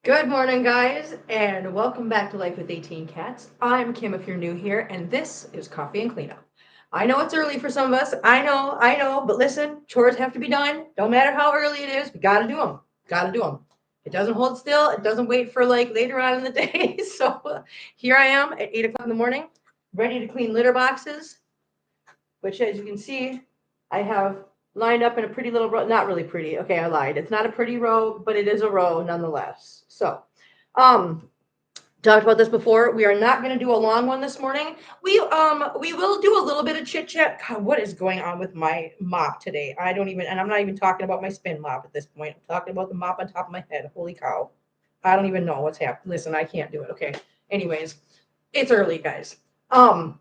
Good morning, guys, and welcome back to Life with 18 Cats. I'm Kim if you're new here, and this is Coffee and Cleanup. I know it's early for some of us. I know, but listen, chores have to be done. Don't matter how early it is, we gotta do them. Gotta do them. It doesn't hold still, it doesn't wait for like later on in the day. So here I am at 8 o'clock in the morning, ready to clean litter boxes, which, as you can see, I have lined up in a pretty little row. Not really pretty. Okay, I lied. It's not a pretty row, but it is a row nonetheless. So, um, talked about this before. We are not going to do a long one this morning. We will do a little bit of chit chat. God, what is going on with my mop today? I don't even, and I'm not even talking about my spin mop at this point. I'm talking about the mop on top of my head. Holy cow! I don't even know what's happening. Listen, I can't do it. Okay. Anyways, it's early, guys. Um,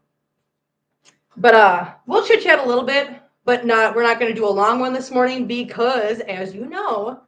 but we'll chit chat a little bit, but not we're not going to do a long one this morning because, as you know,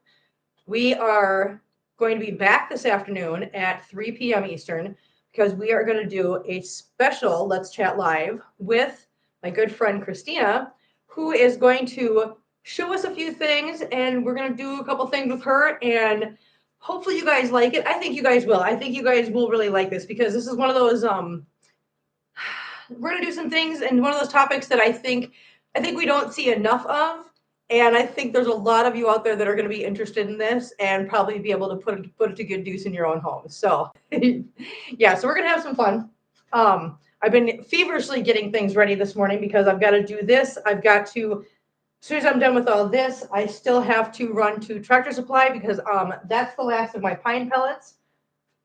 we are going to be back this afternoon at 3 p.m. Eastern because we are going to do a special Let's Chat Live with my good friend Christina, who is going to show us a few things, and we're going to do a couple things with her, and hopefully you guys like it. I think you guys will. I think you guys will really like this because this is one of those we're going to do some things and one of those topics that I think we don't see enough of, and I think there's a lot of you out there that are going to be interested in this and probably be able to put it to good use in your own home. So yeah, so we're going to have some fun. I've been feverishly getting things ready this morning because I've got to do this. I've got to, as soon as I'm done with all this, I still have to run to Tractor Supply because that's the last of my pine pellets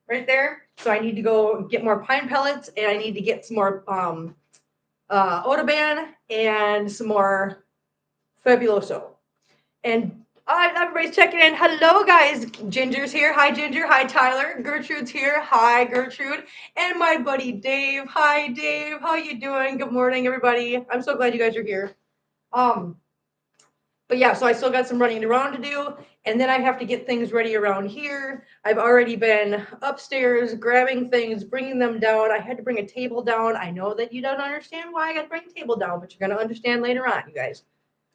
right there. So I need to go get more pine pellets, and I need to get some more Otoban and some more Fabuloso. And everybody's checking in. Hello, guys. Ginger's here. Hi, Ginger. Hi, Tyler. Gertrude's here. Hi, Gertrude. And my buddy Dave. Hi, Dave. How you doing? Good morning, everybody. I'm so glad you guys are here. Um, but yeah, so I still got some running around to do, and then I have to get things ready around here. I've already been upstairs grabbing things, bringing them down. I had to bring a table down. I know that you don't understand why I got to bring a table down, but you're going to understand later on, you guys.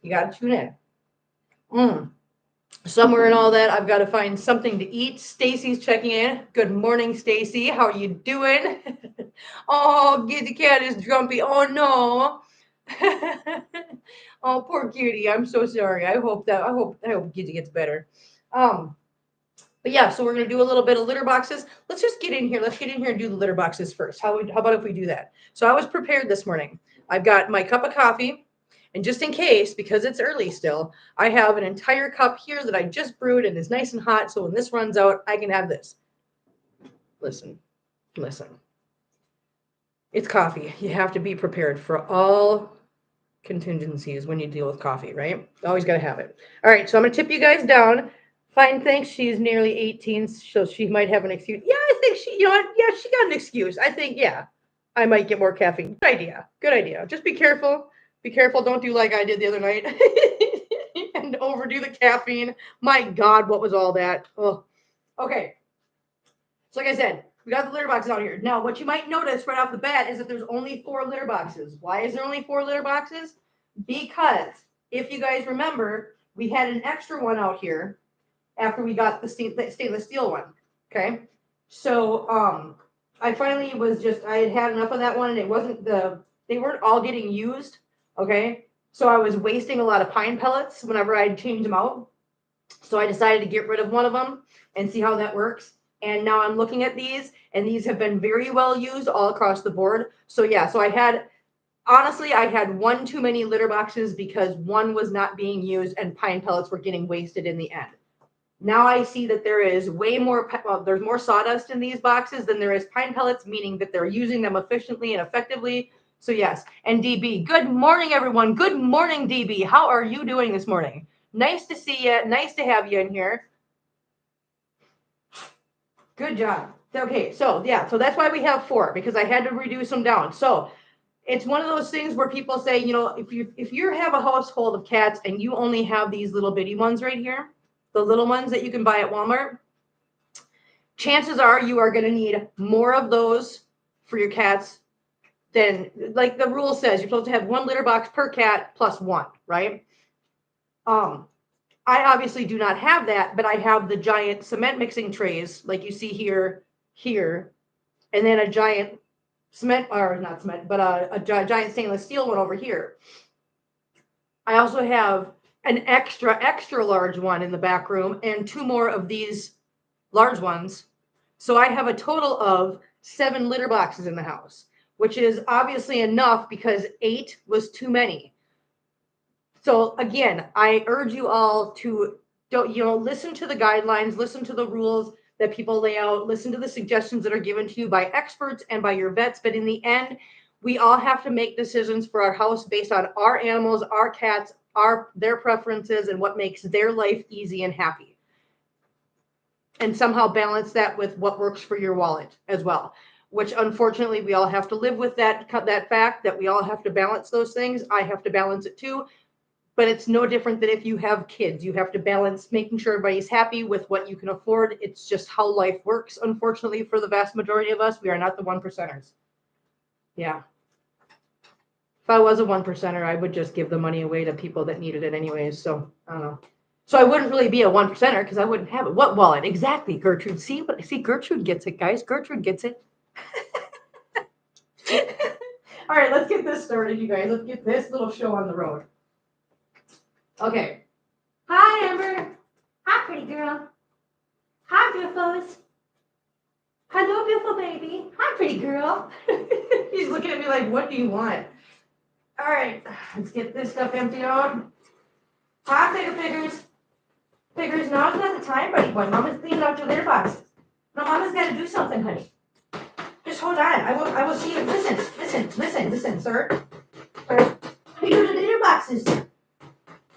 You got to tune in. Somewhere in all that, I've got to find something to eat. Stacy's checking in. Good morning, Stacy. How are you doing? Oh, Gizzy Cat is grumpy. Oh no. Oh, poor cutie. I'm so sorry. I hope Gizzy gets better. Um, but yeah, so we're gonna do a little bit of litter boxes. Let's just get in here. Let's get in here and do the litter boxes first. How about if we do that? So I was prepared this morning. I've got my cup of coffee, and just in case, because it's early still, I have an entire cup here that I just brewed and is nice and hot. So when this runs out, I can have this. Listen, listen. It's coffee. You have to be prepared for all contingencies when you deal with coffee, right? Always got to have it. All right, so I'm going to tip you guys down. Fine, thanks. She's nearly 18, so she might have an excuse. Yeah, I think she, you know what? Yeah, she got an excuse. I think, yeah, I might get more caffeine. Good idea. Good idea. Just be careful. Be careful. Don't do like I did the other night and overdo the caffeine. My God, what was all that? Oh, okay. So like I said, we got the litter boxes out here. Now, what you might notice right off the bat is that there's only 4 litter boxes. Why is there only 4 litter boxes? Because if you guys remember, we had an extra one out here after we got the stainless steel one. Okay. So I finally I had had enough of that one, and they weren't all getting used. Okay. So I was wasting a lot of pine pellets whenever I'd change them out. So I decided to get rid of one of them and see how that works. And now I'm looking at these, and these have been very well used all across the board. So yeah, so honestly, I had one too many litter boxes because one was not being used and pine pellets were getting wasted in the end. Now I see that there is there's more sawdust in these boxes than there is pine pellets, meaning that they're using them efficiently and effectively. So yes, and DB, good morning, everyone. Good morning, DB. How are you doing this morning? Nice to see you. Nice to have you in here. Good job. Okay, so yeah, so that's why we have 4, because I had to reduce them down. So it's one of those things where people say, if you have a household of cats and you only have these little bitty ones right here, the little ones that you can buy at Walmart, chances are you are going to need more of those for your cats than, like the rule says, you're supposed to have 1 litter box per cat plus 1, right? I obviously do not have that, but I have the giant cement mixing trays like you see here, and then a giant cement, or not cement, but a giant stainless steel one over here. I also have an extra large one in the back room and 2 more of these large ones. So I have a total of 7 litter boxes in the house, which is obviously enough because 8 was too many. So again, I urge you all to listen to the guidelines, listen to the rules that people lay out, listen to the suggestions that are given to you by experts and by your vets. But in the end, we all have to make decisions for our house based on our animals, our cats, their preferences, and what makes their life easy and happy. And somehow balance that with what works for your wallet as well. Which unfortunately we all have to live with that fact that we all have to balance those things. I have to balance it too. But it's no different than if you have kids. You have to balance making sure everybody's happy with what you can afford. It's just how life works. Unfortunately, for the vast majority of us, we are not the 1%ers. Yeah. If I was a 1%er, I would just give the money away to people that needed it anyways. So I don't know. So I wouldn't really be a 1%er because I wouldn't have it. What wallet? Exactly, Gertrude. See, Gertrude gets it, guys. Gertrude gets it. All right, let's get this started, you guys. Let's get this little show on the road. Okay. Hi, Amber. Hi, pretty girl. Hi, beautifuls. Hello, beautiful baby. Hi, pretty girl. He's looking at me like, what do you want? All right, let's get this stuff emptied out. Hi, Piggers. Piggers, now is not the time, buddy boy. Mama's cleaning out your litter boxes. No, Mama's got to do something, honey. Just hold on. I will see you. Listen, sir. Sir, you do the litter boxes.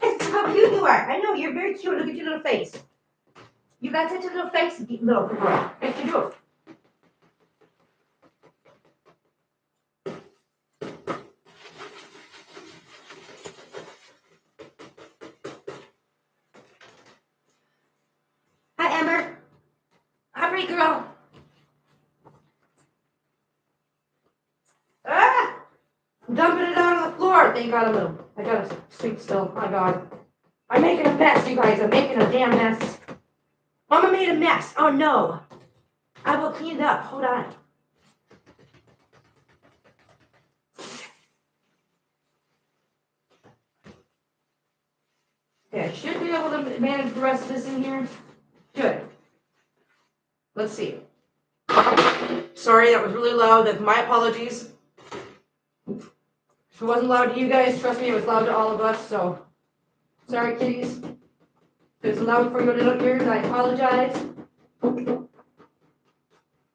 How cute you are. I know, you're very cute. Look at your little face. You got such a little face, little girl. Yes, you do. Hi, Amber. Hi, pretty girl. Ah! I'm dumping it out on the floor. Thank God I got a sweet still. My God. I'm making a mess, you guys. I'm making a damn mess. Mama made a mess. Oh, no. I will clean it up. Hold on. Okay, I should be able to manage the rest of this in here. Good. Let's see. Sorry, that was really loud. That's my apologies. If it wasn't loud to you guys, trust me, it was loud to all of us. So, sorry, kitties. If it's loud for your little ears, I apologize.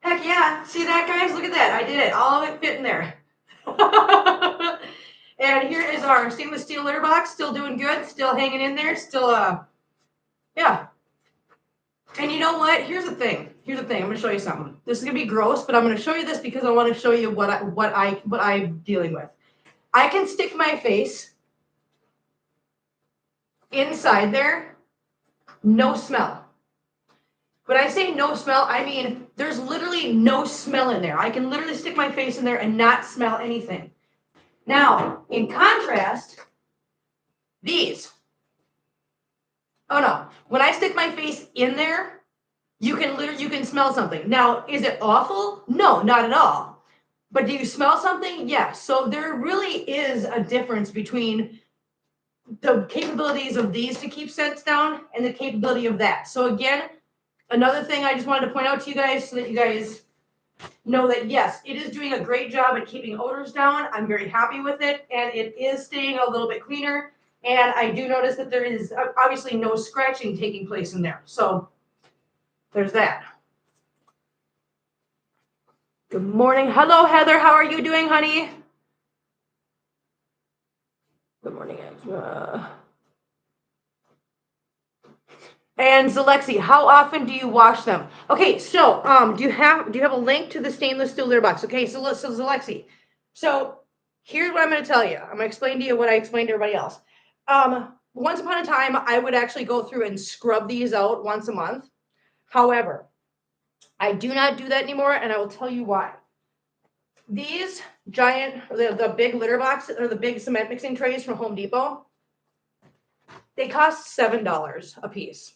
Heck yeah. See that, guys? Look at that. I did it. All of it fit in there. And here is our stainless steel litter box. Still doing good. Still hanging in there. Still, yeah. And you know what? Here's the thing. I'm going to show you something. This is going to be gross, but I'm going to show you this because I want to show you what I'm dealing with. I can stick my face inside there. No smell. When I say no smell, I mean there's literally no smell in there. I can literally stick my face in there and not smell anything. Now, in contrast, these. Oh no, when I stick my face in there, you can smell something. Now, is it awful? No, not at all. But do you smell something? Yes. So there really is a difference between the capabilities of these to keep scents down and the capability of that. So again, another thing I just wanted to point out to you guys so that you guys know that yes, it is doing a great job at keeping odors down. I'm very happy with it, and it is staying a little bit cleaner. And I do notice that there is obviously no scratching taking place in there. So there's that. Good morning. Hello, Heather. How are you doing, honey? Good morning, Ezra. And Zalexi, how often do you wash them? Okay, so do you have a link to the stainless steel litter box? Okay, so Zalexi. So here's what I'm going to tell you. I'm going to explain to you what I explained to everybody else. Once upon a time, I would actually go through and scrub these out once a month. However, I do not do that anymore, and I will tell you why. These giant, the big litter boxes, or the big cement mixing trays from Home Depot, they cost $7 a piece.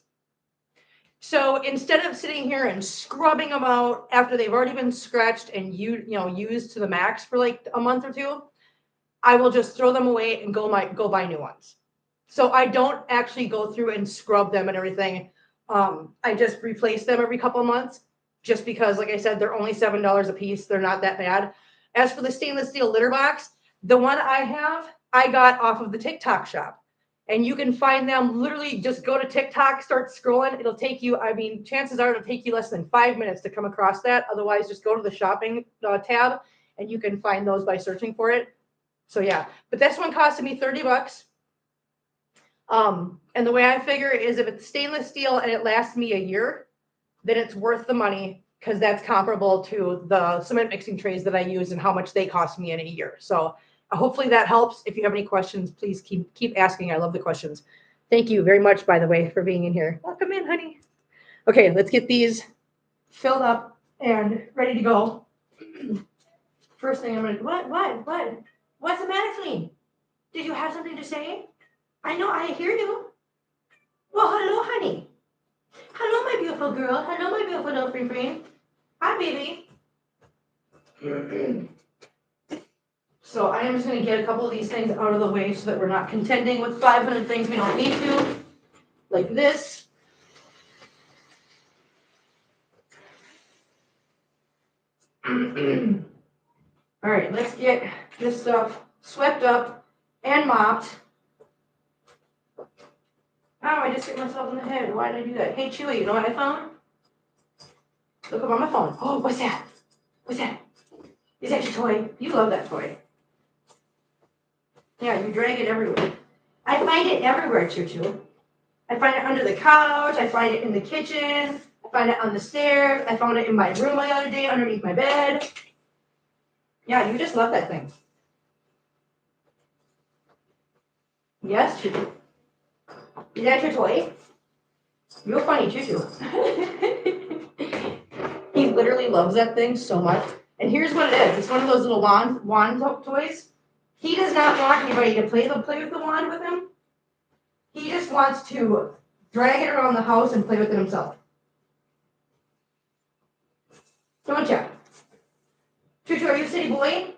So instead of sitting here and scrubbing them out after they've already been scratched and used to the max for like a month or two, I will just throw them away and go buy new ones. So I don't actually go through and scrub them and everything. I just replace them every couple of months, just because, like I said, they're only $7 a piece. They're not that bad. As for the stainless steel litter box, the one I have, I got off of the TikTok shop. And you can find them, literally just go to TikTok, start scrolling. It'll take you, I mean, chances are it'll take you less than 5 minutes to come across that. Otherwise, just go to the shopping tab and you can find those by searching for it. So yeah, but this one costed me $30. And the way I figure is if it's stainless steel and it lasts me a year, then it's worth the money, because that's comparable to the cement mixing trays that I use and how much they cost me in a year. So hopefully that helps. If you have any questions, please keep asking. I love the questions. Thank you very much, by the way, for being in here. Welcome in, honey. Okay, let's get these filled up and ready to go. First thing I'm gonna, what's the matter, Fleen? Did you have something to say? I know, I hear you. Well, hello, honey. Hello, my beautiful girl. Hello, my beautiful little free. Hi, baby. So I am just going to get a couple of these things out of the way so that we're not contending with 500 things we don't need to, like this. All right, let's get this stuff swept up and mopped. Oh, I just hit myself in the head. Why did I do that? Hey, Chewy, you know what I found? Look up on my phone. Oh, what's that? What's that? Is that your toy? You love that toy. Yeah, you drag it everywhere. I find it everywhere, Choo Choo. I find it under the couch. I find it in the kitchen. I find it on the stairs. I found it in my room the other day underneath my bed. Yeah, you just love that thing. Yes, Choo Choo. Is that your toy? You're funny, Choo Choo. He literally loves that thing so much. And here's what it is. It's one of those little wand toys. He does not want anybody to play with the wand with him. He just wants to drag it around the house and play with it himself. Don't you? Choo Choo, are you a city boy?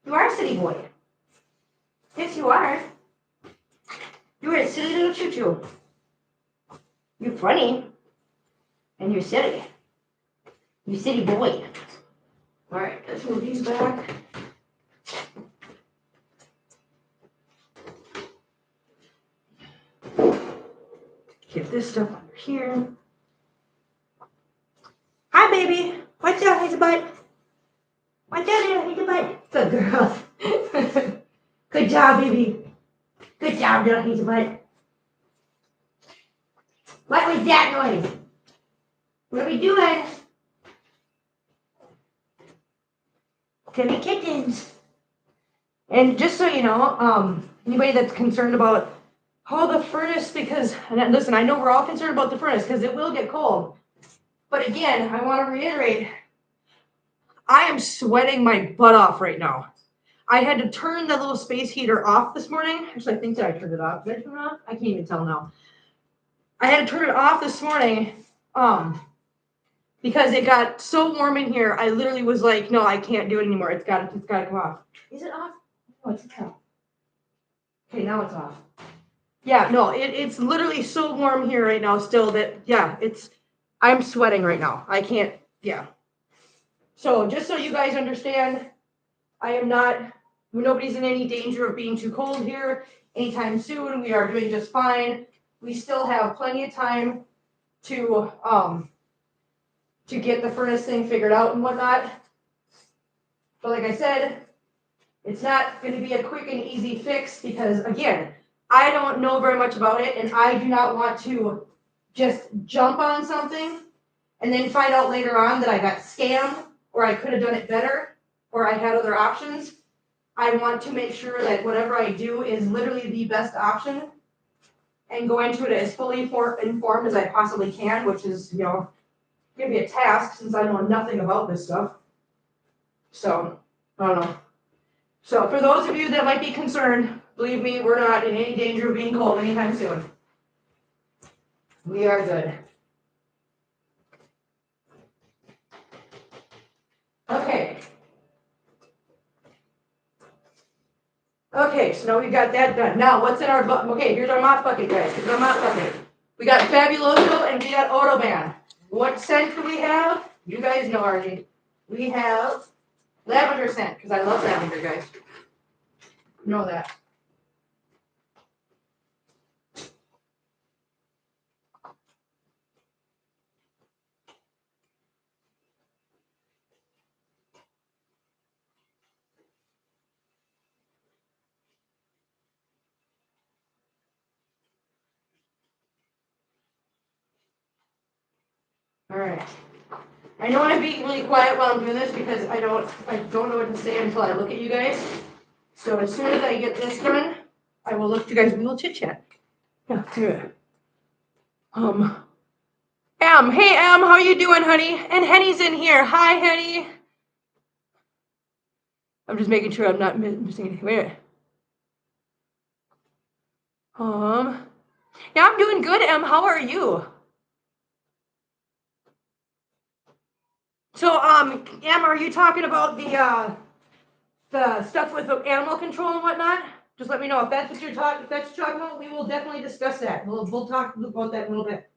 You are a city boy. Yes, you are. You're a silly little Choo Choo. You're funny. And you're silly. You silly boy. All right, let's move these back. Get this stuff under here. Hi, baby. What's up, Hazelbutt? What's up, Hazelbutt? Good girl. Good job, baby. Good job, little Hazelbutt. What was that noise? What are we doing? Timmy kittens. And just so you know, anybody that's concerned about the furnace, because, and listen, I know we're all concerned about the furnace because it will get cold. But again, I want to reiterate, I am sweating my butt off right now. I had to turn the little space heater off this morning. Actually, I think that I turned it off. Did I turn it off? I can't even tell now. I had to turn it off this morning because it got so warm in here. I literally was like, no, I can't do it anymore. It's got to come off. Is it off? No, it's off. Okay, now it's off. Yeah, no, it's literally so warm here right now still that, yeah, I'm sweating right now. I can't, yeah. So just so you guys understand, nobody's in any danger of being too cold here anytime soon. We are doing just fine. We still have plenty of time to get the furnace thing figured out and whatnot. But like I said, it's not going to be a quick and easy fix because, again, I don't know very much about it, and I do not want to just jump on something and then find out later on that I got scammed or I could have done it better or I had other options. I want to make sure that whatever I do is literally the best option and go into it as fully informed as I possibly can, which is, going to be a task since I know nothing about this stuff. So, I don't know. So for those of you that might be concerned, believe me, we're not in any danger of being cold anytime soon. We are good. Okay. Okay, so now we've got that done. Now, what's in our bucket? Okay, here's our mop bucket, guys. Here's our mop bucket. We got Fabuloso and we got Autoban. What scent do we have? You guys know already. We have lavender scent, because I love lavender, guys. You know that. All right. I know I'm being really quiet while I'm doing this because I don't know what to say until I look at you guys. So as soon as I get this done, I will look at you guys and we'll chit chat. Yeah, do it. Em, hey Em, how you doing, honey? And Henny's in here. Hi, Henny. I'm just making sure I'm not missing anything. Wait. Yeah, I'm doing good, Em. How are you? So, Em, are you talking about the stuff with the animal control and whatnot? Just let me know if that's what you're talking. If that's what you're talking about, we will definitely discuss that. We'll talk about that in a little bit.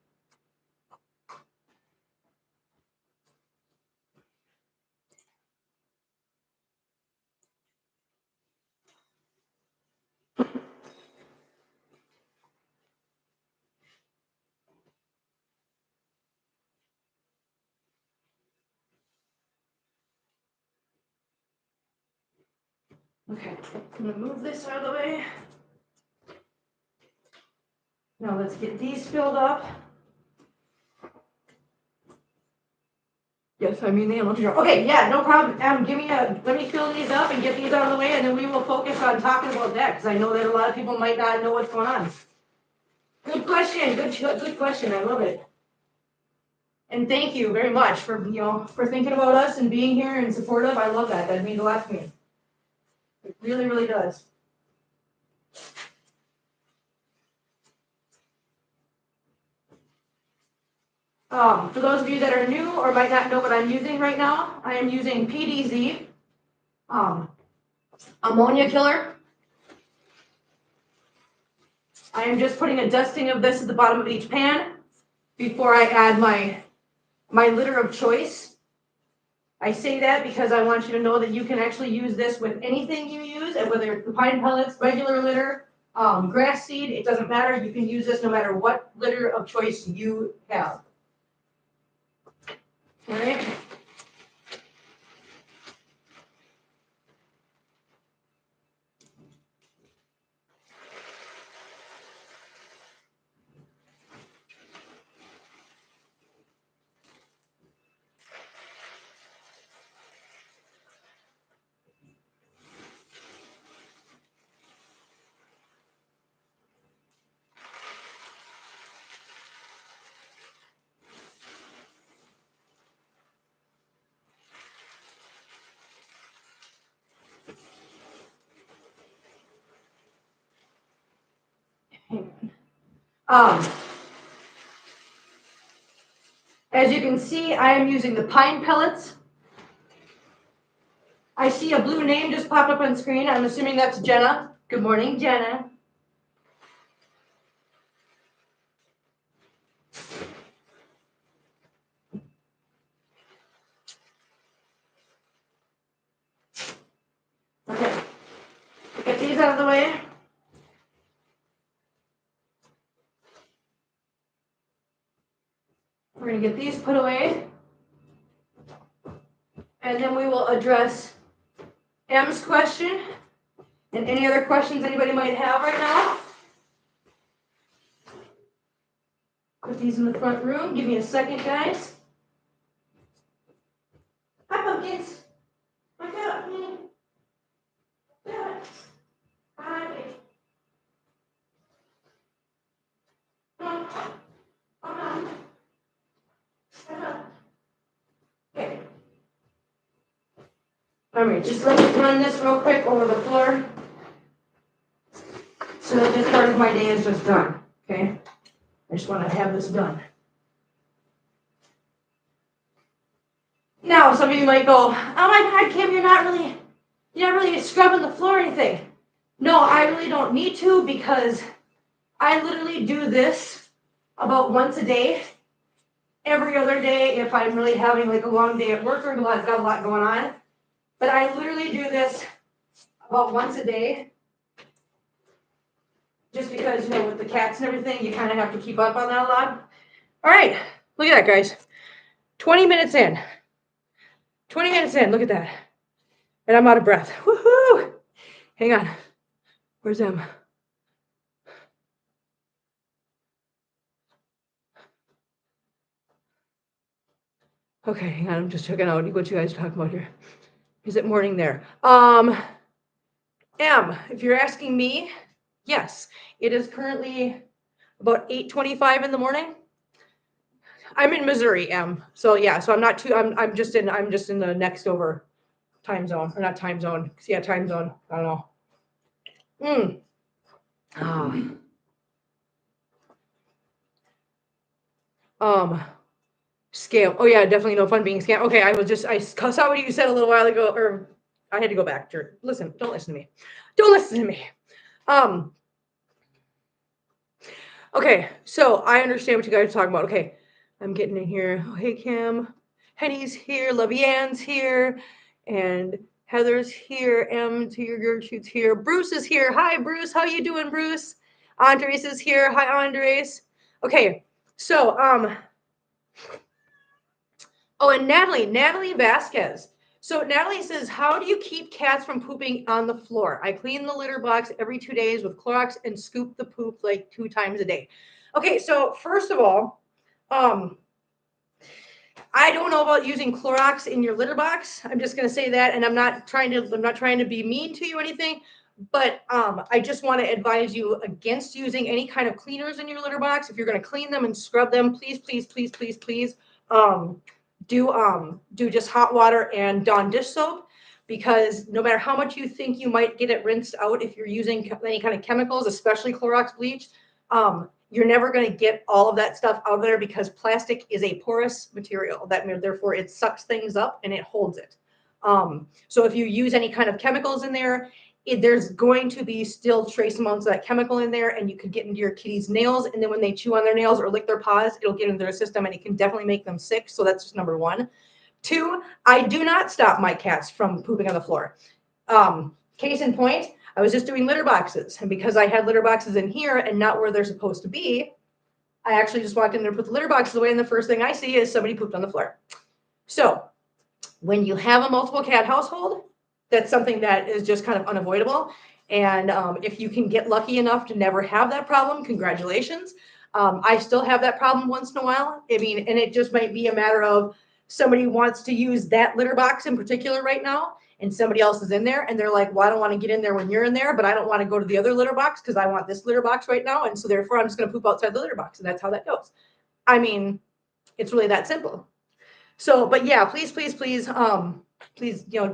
Okay, I'm gonna move this out of the way. Now let's get these filled up. Yes, I mean the animal control. Okay, yeah, no problem. Let me fill these up and get these out of the way, and then we will focus on talking about that because I know that a lot of people might not know what's going on. Good question. Good question. I love it. And thank you very much for for thinking about us and being here and supportive. I love that. That means a lot to me. It really, really does. For those of you that are new or might not know what I'm using right now, I am using PDZ, ammonia killer. I am just putting a dusting of this at the bottom of each pan before I add my litter of choice. I say that because I want you to know that you can actually use this with anything you use, and whether it's the pine pellets, regular litter, grass seed, it doesn't matter. You can use this no matter what litter of choice you have. All right. As you can see, I am using the pine pellets. I see a blue name just pop up on screen. I'm assuming that's Jenna. Good morning, Jenna. Okay, get these out of the way. We're going to get these put away. And then we will address M's question and any other questions anybody might have right now. Put these in the front room. Give me a second, guys. Hi, pumpkins. Look up. Yeah. Hi. Okay. Alright, just let me run this real quick over the floor. So that this part of my day is just done, okay? I just want to have this done. Now, some of you might go, oh my God, Kim, you're not really scrubbing the floor or anything. No, I really don't need to because I literally do this about once a day. Every other day if I'm really having like a long day at work or I've got a lot going on. But I literally do this about once a day. Just because, you know, with the cats and everything, you kind of have to keep up on that a lot. All right, look at that, guys. 20 minutes in. 20 minutes in, look at that. And I'm out of breath. Woohoo! Hang on. Where's Em? Okay, hang on. I'm just checking out what you guys are talking about here. Is it morning there? Em, if you're asking me, yes, it is currently about 8:25 in the morning. I'm in Missouri, Em. So yeah, so I'm not too. I'm just in the next over time zone, or not time zone. Yeah, time zone. I don't know. Scam. Oh yeah, definitely no fun being scam. Okay, I saw what you said a little while ago, or I had to go back to listen. Don't listen to me. Don't listen to me. Okay, so I understand what you guys are talking about. Okay, I'm getting in here. Oh, hey Kim, Henny's here, Lovey-Ann's here, and Heather's here. Em's here, Gertrude's here. Bruce is here. Hi Bruce, how you doing, Bruce? Andres is here. Hi Andres. Okay, so oh, and Natalie Vasquez. So Natalie says, how do you keep cats from pooping on the floor? I clean the litter box every 2 days with Clorox and scoop the poop like 2 times a day. Okay, so first of all, I don't know about using Clorox in your litter box. I'm just going to say that, and I'm not trying to be mean to you or anything, but I just want to advise you against using any kind of cleaners in your litter box. If you're going to clean them and scrub them, please, do just hot water and Dawn dish soap, because no matter how much you think you might get it rinsed out, if you're using any kind of chemicals, especially Clorox bleach, you're never going to get all of that stuff out of there, because plastic is a porous material. Therefore it sucks things up and it holds it. So if you use any kind of chemicals in there, there's going to be still trace amounts of that chemical in there, and you could get into your kitty's nails, and then when they chew on their nails or lick their paws, it'll get into their system and it can definitely make them sick. So that's just number one. 2, I do not stop my cats from pooping on the floor. Case in point, I was just doing litter boxes, and because I had litter boxes in here and not where they're supposed to be, I actually just walked in there, put the litter boxes away, and the first thing I see is somebody pooped on the floor. So when you have a multiple cat household, that's something that is just kind of unavoidable. And if you can get lucky enough to never have that problem, congratulations. I still have that problem once in a while. I mean, and it just might be a matter of somebody wants to use that litter box in particular right now, and somebody else is in there, and they're like, well, I don't want to get in there when you're in there, but I don't want to go to the other litter box because I want this litter box right now. And so therefore I'm just going to poop outside the litter box. And that's how that goes. I mean, it's really that simple. So, but yeah, please,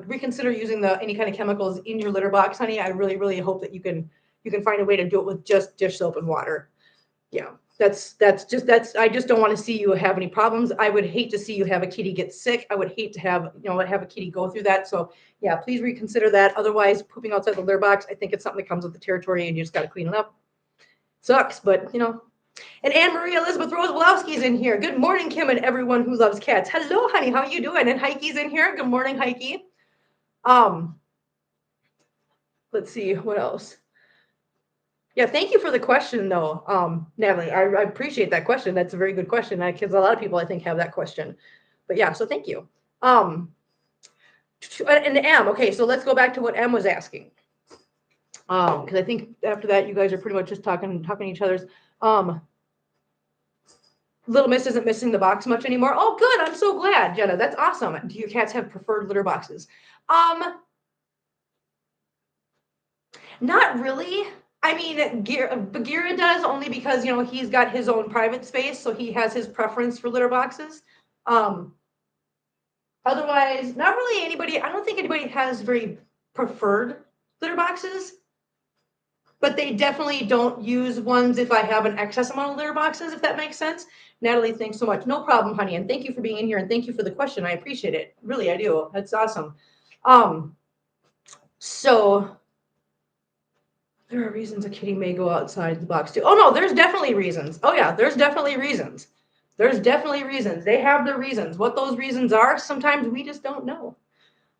reconsider using any kind of chemicals in your litter box, honey. I really, really hope that you can find a way to do it with just dish soap and water. Yeah, I just don't want to see you have any problems. I would hate to see you have a kitty get sick. I would hate to have a kitty go through that. So yeah, please reconsider that. Otherwise, pooping outside the litter box, I think it's something that comes with the territory, and you just got to clean it up. Sucks, but And Anne Marie Elizabeth Rose Wlowski's in here. Good morning, Kim, and everyone who loves cats. Hello, honey. How you doing? And Heike's in here. Good morning, Heike. Let's see what else. Yeah, thank you for the question, though, Natalie. I appreciate that question. That's a very good question, because a lot of people, I think, have that question. But yeah, so thank you. And M. Okay, so let's go back to what M was asking. Because I think after that, you guys are pretty much just talking to each other's. Little Miss isn't missing the box much anymore. Oh, good. I'm so glad, Jenna. That's awesome. Do your cats have preferred litter boxes? Not really. I mean, Bagheera does, only because, he's got his own private space, so he has his preference for litter boxes. Otherwise, not really anybody. I don't think anybody has very preferred litter boxes, but they definitely don't use ones if I have an excess amount of litter boxes, if that makes sense. Natalie, thanks so much. No problem, honey. And thank you for being in here and thank you for the question. I appreciate it. Really, I do. That's awesome. So there are reasons a kitty may go outside the box too. Oh no, there's definitely reasons. Oh yeah, there's definitely reasons. There's definitely reasons. They have their reasons. What those reasons are, sometimes we just don't know.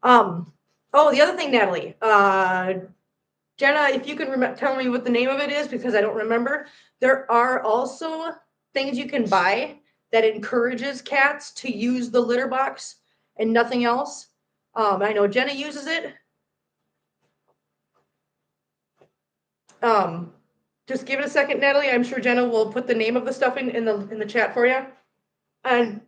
Oh, the other thing, Natalie, Jenna, if you can tell me what the name of it is, because I don't remember. There are also things you can buy that encourages cats to use the litter box and nothing else. I know Jenna uses it. Just give it a second, Natalie. I'm sure Jenna will put the name of the stuff in the chat for you. And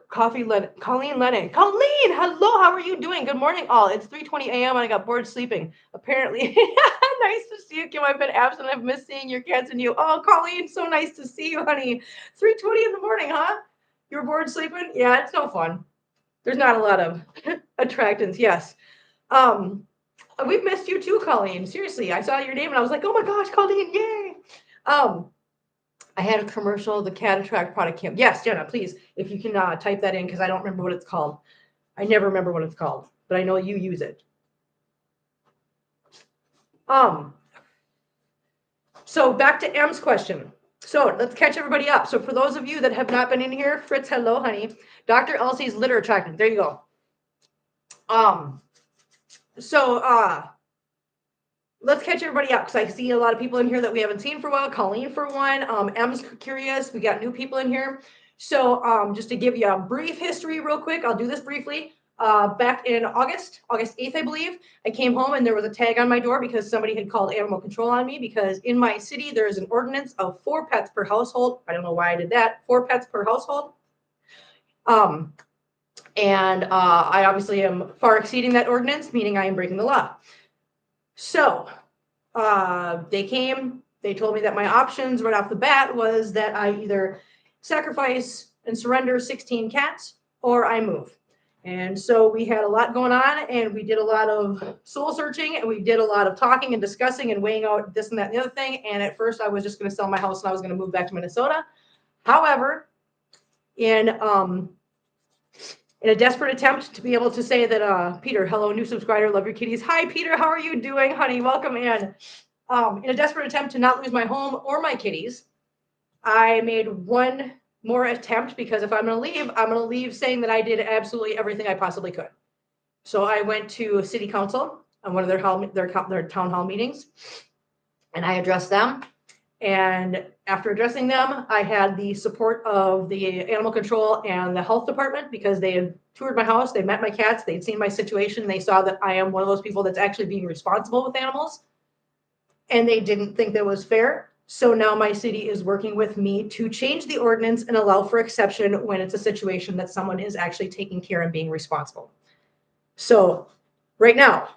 Colleen Lennon. Colleen, hello, how are you doing? Good morning, all. It's 3:20 a.m. and I got bored sleeping. Apparently, nice to see you, Kim. I've been absent. I've missed seeing your cats and you. Oh, Colleen, so nice to see you, honey. 3:20 in the morning, huh? You're bored sleeping? Yeah, it's no fun. There's not a lot of attractants. Yes. We've missed you too, Colleen. Seriously, I saw your name and I was like, oh my gosh, Colleen, yay. I had a commercial, the Cat Attract product camp. Yes, Jenna, please, if you can type that in, because I don't remember what it's called. I never remember what it's called, but I know you use it. So back to M's question. So let's catch everybody up. So for those of you that have not been in here, Fritz, hello, honey. Dr. Elsie's litter attractant. There you go. Let's catch everybody up because I see a lot of people in here that we haven't seen for a while. Colleen for one. M's curious. We got new people in here. So just to give you a brief history real quick, I'll do this briefly. Back in August 8th, I believe, I came home and there was a tag on my door because somebody had called animal control on me because in my city, there's an ordinance of 4 pets per household. I don't know why I did that. 4 pets per household. And I obviously am far exceeding that ordinance, meaning I am breaking the law. So they came, they told me that my options right off the bat was that I either sacrifice and surrender 16 cats or I move. And so we had a lot going on and we did a lot of soul searching and we did a lot of talking and discussing and weighing out this and that and the other thing. And at first I was just going to sell my house and I was going to move back to Minnesota. However, in a desperate attempt to be able to say that, Peter, hello, new subscriber, love your kitties. Hi, Peter, how are you doing, honey? Welcome in. In a desperate attempt to not lose my home or my kitties, I made one more attempt because if I'm going to leave saying that I did absolutely everything I possibly could. So I went to city council on one of their town hall meetings and I addressed them. And after addressing them, I had the support of the animal control and the health department because they had toured my house. They met my cats. They'd seen my situation. They saw that I am one of those people that's actually being responsible with animals. And they didn't think that was fair. So now my city is working with me to change the ordinance and allow for exception when it's a situation that someone is actually taking care and being responsible. So right now,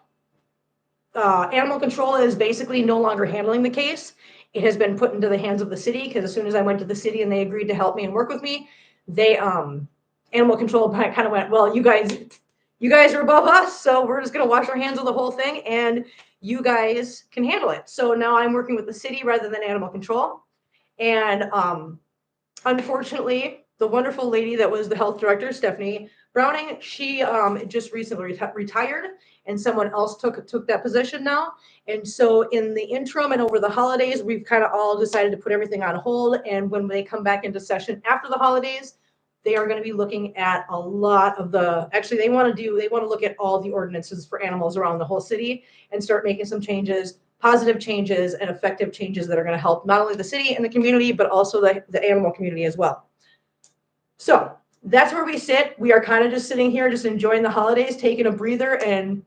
animal control is basically no longer handling the case. It has been put into the hands of the city because as soon as I went to the city and they agreed to help me and work with me, they animal control kind of went, well, you guys are above us, so we're just going to wash our hands of the whole thing and you guys can handle it. So now I'm working with the city rather than animal control. And unfortunately, the wonderful lady that was the health director, Stephanie Browning, she just recently retired and someone else took that position now. And so in the interim and over the holidays, we've kind of all decided to put everything on hold. And when they come back into session after the holidays, they are going to be looking at a lot of they want to look at all the ordinances for animals around the whole city and start making some changes, positive changes and effective changes that are going to help not only the city and the community, but also the animal community as well. So that's where we sit. We are kind of just sitting here, just enjoying the holidays, taking a breather, and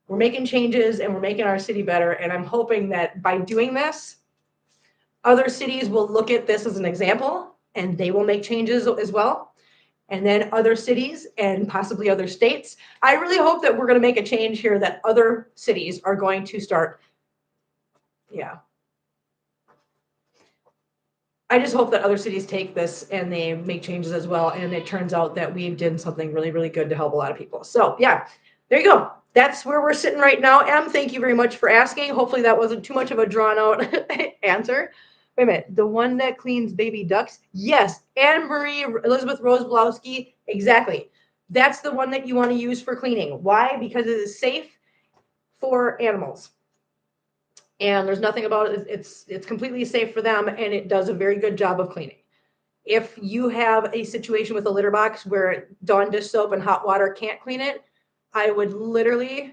we're making changes and we're making our city better. And I'm hoping that by doing this, other cities will look at this as an example and they will make changes as well. And then other cities and possibly other states. I really hope that we're going to make a change here that other cities are going to start. Yeah. I just hope that other cities take this and they make changes as well. And it turns out that we did something really, really good to help a lot of people. So yeah, there you go. That's where we're sitting right now. Em, thank you very much for asking. Hopefully that wasn't too much of a drawn out answer. Wait a minute. The one that cleans baby ducks? Yes. Anne Marie Elizabeth Rose Blowski. Exactly. That's the one that you want to use for cleaning. Why? Because it is safe for animals. And there's nothing about it. It's completely safe for them, and it does a very good job of cleaning. If you have a situation with a litter box where Dawn dish soap and hot water can't clean it, I would literally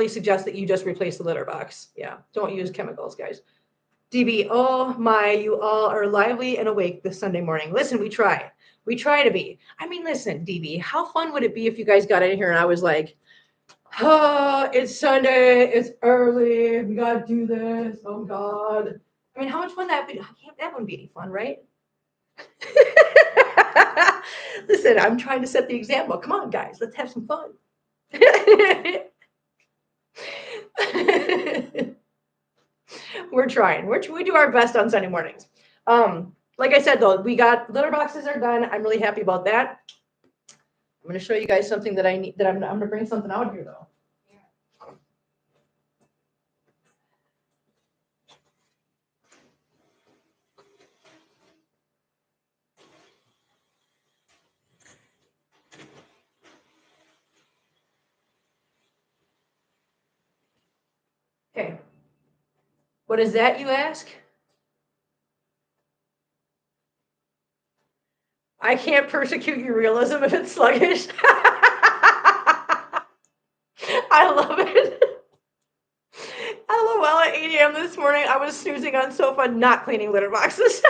suggest that you just replace the litter box. Yeah, don't use chemicals, guys. DB, oh my, you all are lively and awake this Sunday morning. Listen, we try. We try to be. I mean, listen, DB, how fun would it be if you guys got in here and I was like, oh, it's Sunday, it's early, we gotta do this, oh God. I mean, how much fun that would be? That wouldn't be any fun, right? Listen, I'm trying to set the example. Come on, guys, let's have some fun. We're trying. We do our best on Sunday mornings. Like I said, though, we got litter boxes are done. I'm really happy about that. I'm going to show you guys something that I need. That I'm going to bring something out here, though. Okay. What is that, you ask? I can't persecute your realism if it's sluggish. I love it. LOL at 8 a.m. this morning, I was snoozing on sofa, not cleaning litter boxes.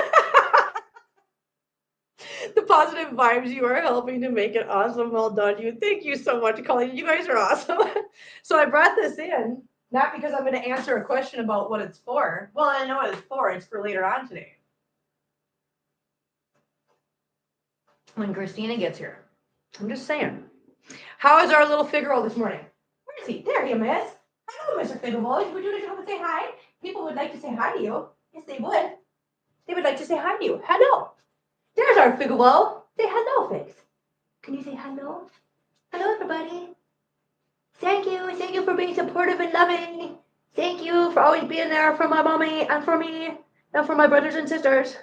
The positive vibes, you are helping to make it awesome. Well done, you. Thank you so much, Colleen. You guys are awesome. So I brought this in, not because I'm going to answer a question about what it's for. Well, I know what it's for. It's for later on today, when Christina gets here. I'm just saying. How is our little figure this morning? Where is he? There you miss. Hello, Mr. Figgleball. Would you like to come and say hi? People would like to say hi to you. Yes, they would. They would like to say hi to you. Hello. There's our Figgleball. Say hello, Figs. Can you say hello? Hello, everybody. Thank you. Thank you for being supportive and loving. Thank you for always being there for my mommy and for me and for my brothers and sisters.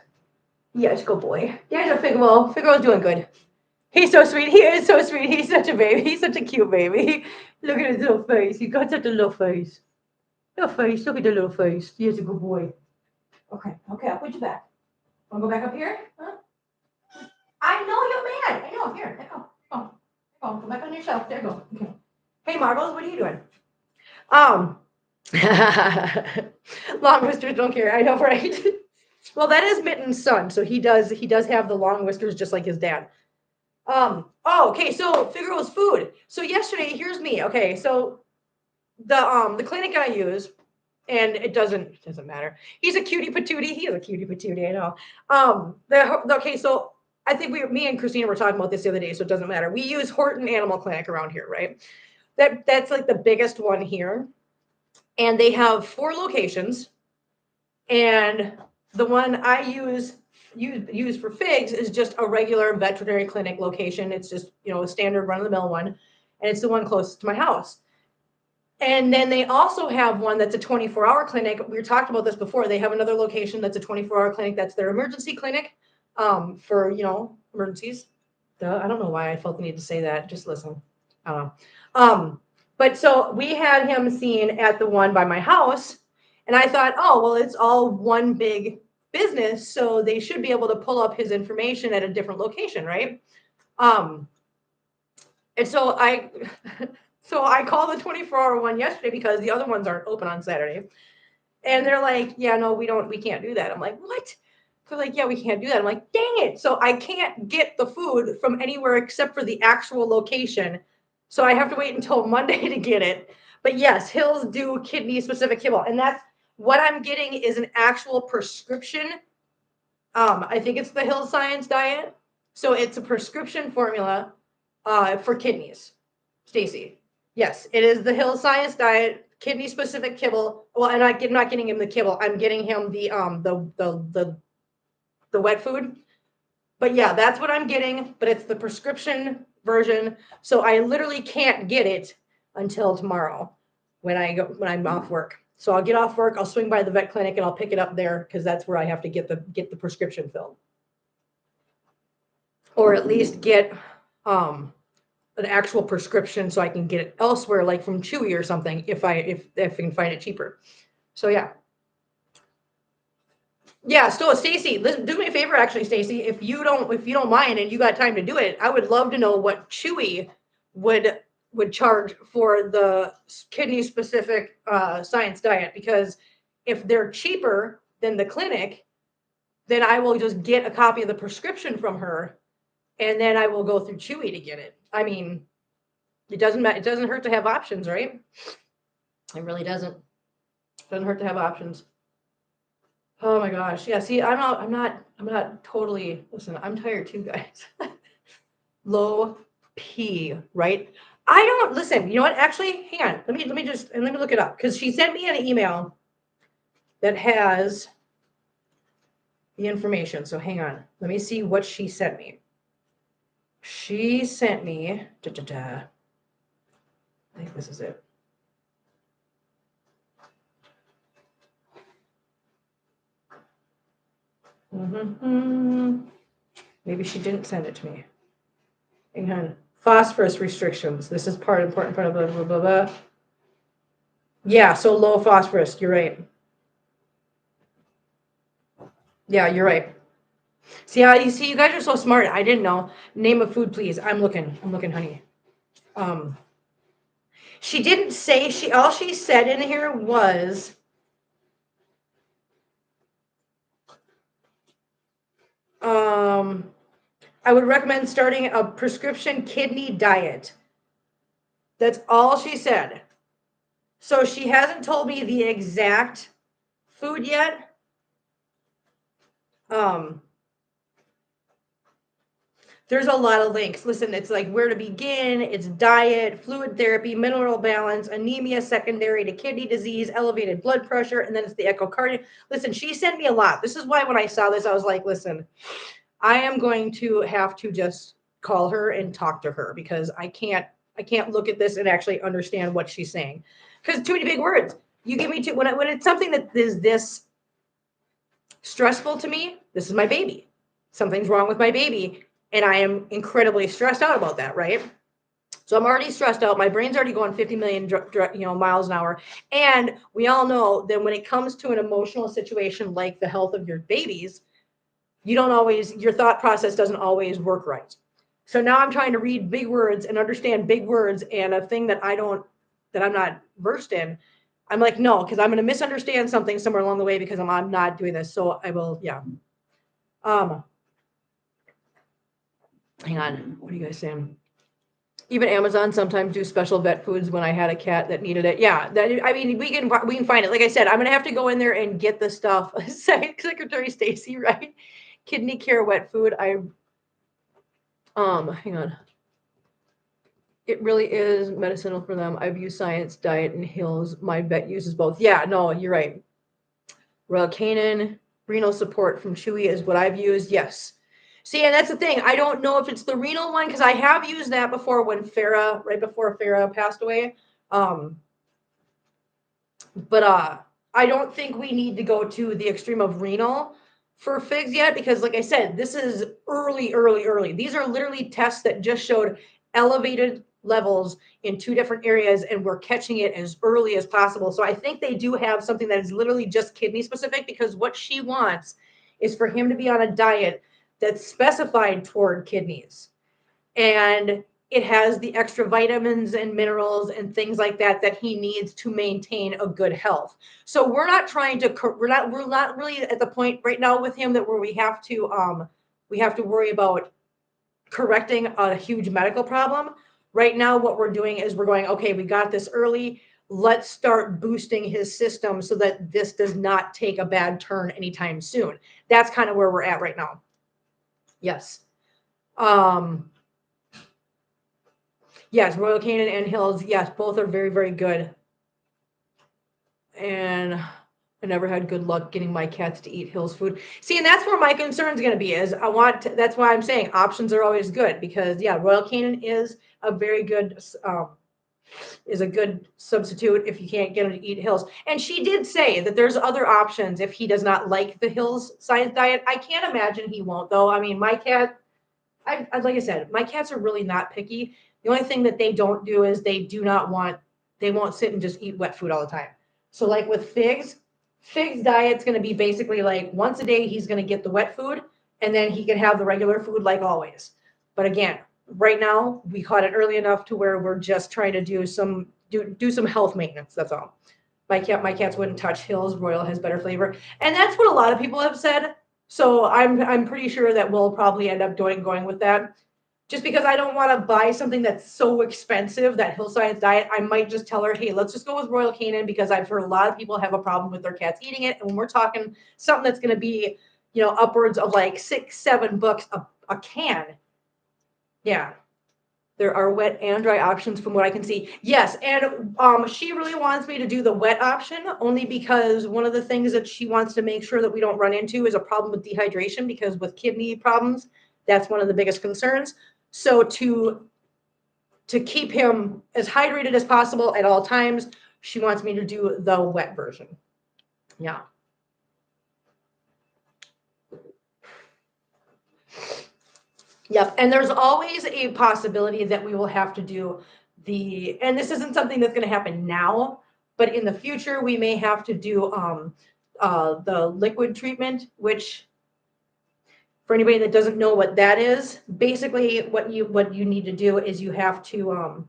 Yes, good boy. There's our Figgleball. Figgleball's doing good. He's so sweet. He is so sweet. He's such a baby. He's such a cute baby. Look at his little face. He got such a little face. Little face. Look at the little face. He's a good boy. Okay. Okay. I'll put you back. Want to go back up here? Huh? I know you're mad. I know. Here. There go. Go back on your shelf. There you go. Okay. Hey, Marbles. What are you doing? Long whiskers don't care. I know, right? Well, that is Mitten's son. So he does have the long whiskers just like his dad. Okay, so Figaro's food. So yesterday, here's me. Okay, so the clinic I use, and it doesn't matter. He's a cutie patootie. He is a cutie patootie, I know. Okay, so I think me and Christina were talking about this the other day, so it doesn't matter. We use Horton Animal Clinic around here, right? That's like the biggest one here. And they have 4 locations. And the one I use for Figs is just a regular veterinary clinic location. It's just, a standard run-of-the-mill one, and it's the one closest to my house. And then they also have one that's a 24-hour clinic. We talked about this before. They have another location that's a 24-hour clinic. That's their emergency clinic for, emergencies. I don't know why I felt the need to say that. Just listen. I don't know. But so we had him seen at the one by my house, and I thought, oh, well, it's all one big business, so they should be able to pull up his information at a different location, right? And so I called the 24-hour one yesterday because the other ones aren't open on Saturday. And they're like, yeah, no, we can't do that. I'm like, what? They're like, yeah, we can't do that. I'm like, dang it. So I can't get the food from anywhere except for the actual location. So I have to wait until Monday to get it. But yes, Hills do kidney specific kibble. And that's what I'm getting is an actual prescription. I think it's the Hills Science diet. So it's a prescription formula for kidneys. Stacy. Yes, it is the Hills Science diet kidney specific kibble. Well, and I'm not getting him the kibble. I'm getting him the wet food. But yeah, that's what I'm getting, but it's the prescription version. So I literally can't get it until tomorrow when I'm off work. So I'll get off work, I'll swing by the vet clinic and I'll pick it up there because that's where I have to get the prescription filled. Or at least get an actual prescription so I can get it elsewhere, like from Chewy or something, if I can find it cheaper. So yeah. Yeah, still, Stacy, listen, do me a favor, actually, Stacy. If you don't mind and you got time to do it, I would love to know what Chewy would charge for the kidney specific science diet, because if they're cheaper than the clinic, then I will just get a copy of the prescription from her, and then I will go through Chewy to get it. I mean, it doesn't hurt to have options, right? It really doesn't. It doesn't hurt to have options. Oh my gosh. Yeah, see, I'm not totally, listen, I'm tired too, guys. Low P, right? I don't listen, you know what? Actually, hang on. Let me look it up, because she sent me an email that has the information. So hang on. Let me see what she sent me. She sent me I think this is it. Maybe she didn't send it to me. Hang on. Phosphorus restrictions. This is important part of blah, blah, blah, blah. Yeah, so low phosphorus. You're right. Yeah, you're right. See, you guys are so smart. I didn't know. Name of food, please. I'm looking, honey. She didn't say, all she said in here was, I would recommend starting a prescription kidney diet. That's all she said. So she hasn't told me the exact food yet. There's a lot of links. Listen, it's like where to begin. It's diet, fluid therapy, mineral balance, anemia secondary to kidney disease, elevated blood pressure, and then it's the echocardiogram. Listen, she sent me a lot. This is why when I saw this, I was like, listen, I am going to have to just call her and talk to her, because I can't look at this and actually understand what she's saying, because too many big words. You give me when it's something that is this stressful to me. This is my baby. Something's wrong with my baby, and I am incredibly stressed out about that, right? So I'm already stressed out. My brain's already going 50 million miles an hour. And we all know that when it comes to an emotional situation like the health of your babies, your thought process doesn't always work right. So now I'm trying to read big words and understand big words, and a thing that I'm not versed in. I'm like, no, because I'm going to misunderstand something somewhere along the way, because I'm not doing this. So I will, yeah. Hang on. What are you guys saying? Even Amazon sometimes do special vet foods when I had a cat that needed it. Yeah, I mean, we can find it. Like I said, I'm gonna have to go in there and get the stuff. Secretary Stacy, right? Kidney care wet food. Hang on. It really is medicinal for them. I've used Science Diet and Hills. My vet uses both. Yeah, no, you're right. Royal Canin, renal support from Chewy is what I've used. Yes. See, and that's the thing. I don't know if it's the renal one, because I have used that before when right before Farah passed away. But I don't think we need to go to the extreme of renal for figs yet, because like I said, this is early. These are literally tests that just showed elevated levels in 2 different areas, and we're catching it as early as possible. So I think they do have something that is literally just kidney specific, because what she wants is for him to be on a diet that's specified toward kidneys, and it has the extra vitamins and minerals and things like that he needs to maintain a good health. So we're not really at the point right now with him that where we have to worry about correcting a huge medical problem. Right now, what we're doing is we're going, okay, we got this early. Let's start boosting his system so that this does not take a bad turn anytime soon. That's kind of where we're at right now. Yes. Yes, Royal Canin and Hills. Yes, both are very, very good. And I never had good luck getting my cats to eat Hill's food. See, and that's where my concern is going to be. Is that's why I'm saying options are always good because yeah, Royal Canin is a very good is a good substitute if you can't get him to eat Hills. And she did say that there's other options if he does not like the Hills science diet. I can't imagine he won't though. I mean, my cat, like I said, my cats are really not picky. The only thing that they don't do is they won't sit and just eat wet food all the time. So like with Fig's diet's going to be basically like once a day he's going to get the wet food and then he can have the regular food like always. But again, right now we caught it early enough to where we're just trying to do some health maintenance. That's all. My cats wouldn't touch Hills. Royal has better flavor, and that's what a lot of people have said. So I'm pretty sure that we'll probably end up going with that. Just because I don't want to buy something that's so expensive, that Hill Science diet, I might just tell her, hey, let's just go with Royal Canin because I've heard a lot of people have a problem with their cats eating it. And when we're talking something that's going to be, upwards of like $6-7 a can, yeah, there are wet and dry options from what I can see. Yes, and she really wants me to do the wet option only because one of the things that she wants to make sure that we don't run into is a problem with dehydration because with kidney problems, that's one of the biggest concerns. So to keep him as hydrated as possible at all times, she wants me to do the wet version. Yeah. Yep. And there's always a possibility that we will have to do and this isn't something that's going to happen now, but in the future, we may have to do the liquid treatment, which for anybody that doesn't know what that is, basically what you need to do is you have to,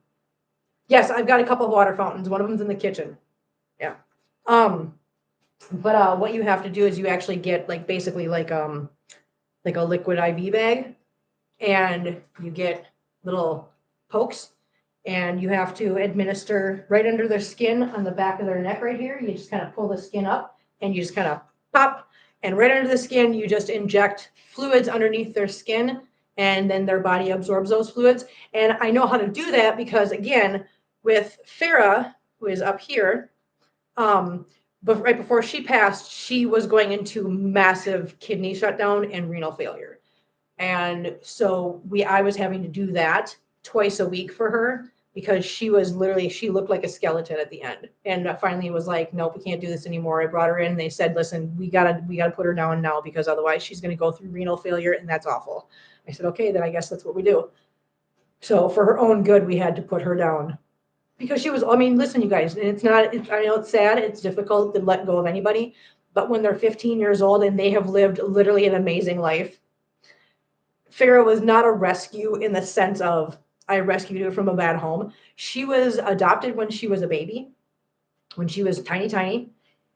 yes, I've got a couple of water fountains. One of them's in the kitchen. Yeah. But what you have to do is you actually get basically like a liquid IV bag and you get little pokes and you have to administer right under their skin on the back of their neck right here. You just kind of pull the skin up and you just kind of pop, and right under the skin, you just inject fluids underneath their skin and then their body absorbs those fluids. And I know how to do that because again, with Farah, who is up here, but right before she passed, she was going into massive kidney shutdown and renal failure. And so I was having to do that twice a week for her because she looked like a skeleton at the end. And finally it was like, nope, we can't do this anymore. I brought her in. They said, listen, we gotta put her down now because otherwise she's going to go through renal failure and that's awful. I said, okay, then I guess that's what we do. So for her own good, we had to put her down because listen, you guys, I know it's sad. It's difficult to let go of anybody, but when they're 15 years old and they have lived literally an amazing life, Farah was not a rescue in the sense of I rescued her from a bad home. She was adopted when she was a baby, when she was tiny, tiny.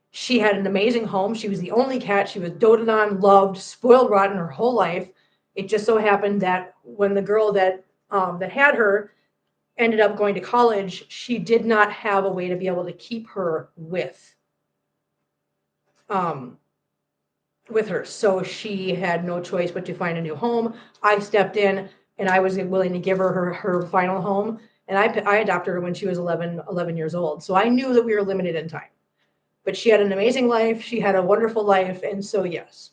She had an amazing home. She was the only cat. She was doted on, loved, spoiled rotten her whole life. It just so happened that when the girl that had her ended up going to college, she did not have a way to be able to keep her with her. So she had no choice but to find a new home. I stepped in and I was willing to give her final home. And I adopted her when she was 11 years old. So I knew that we were limited in time. But she had an amazing life. She had a wonderful life. And so, yes.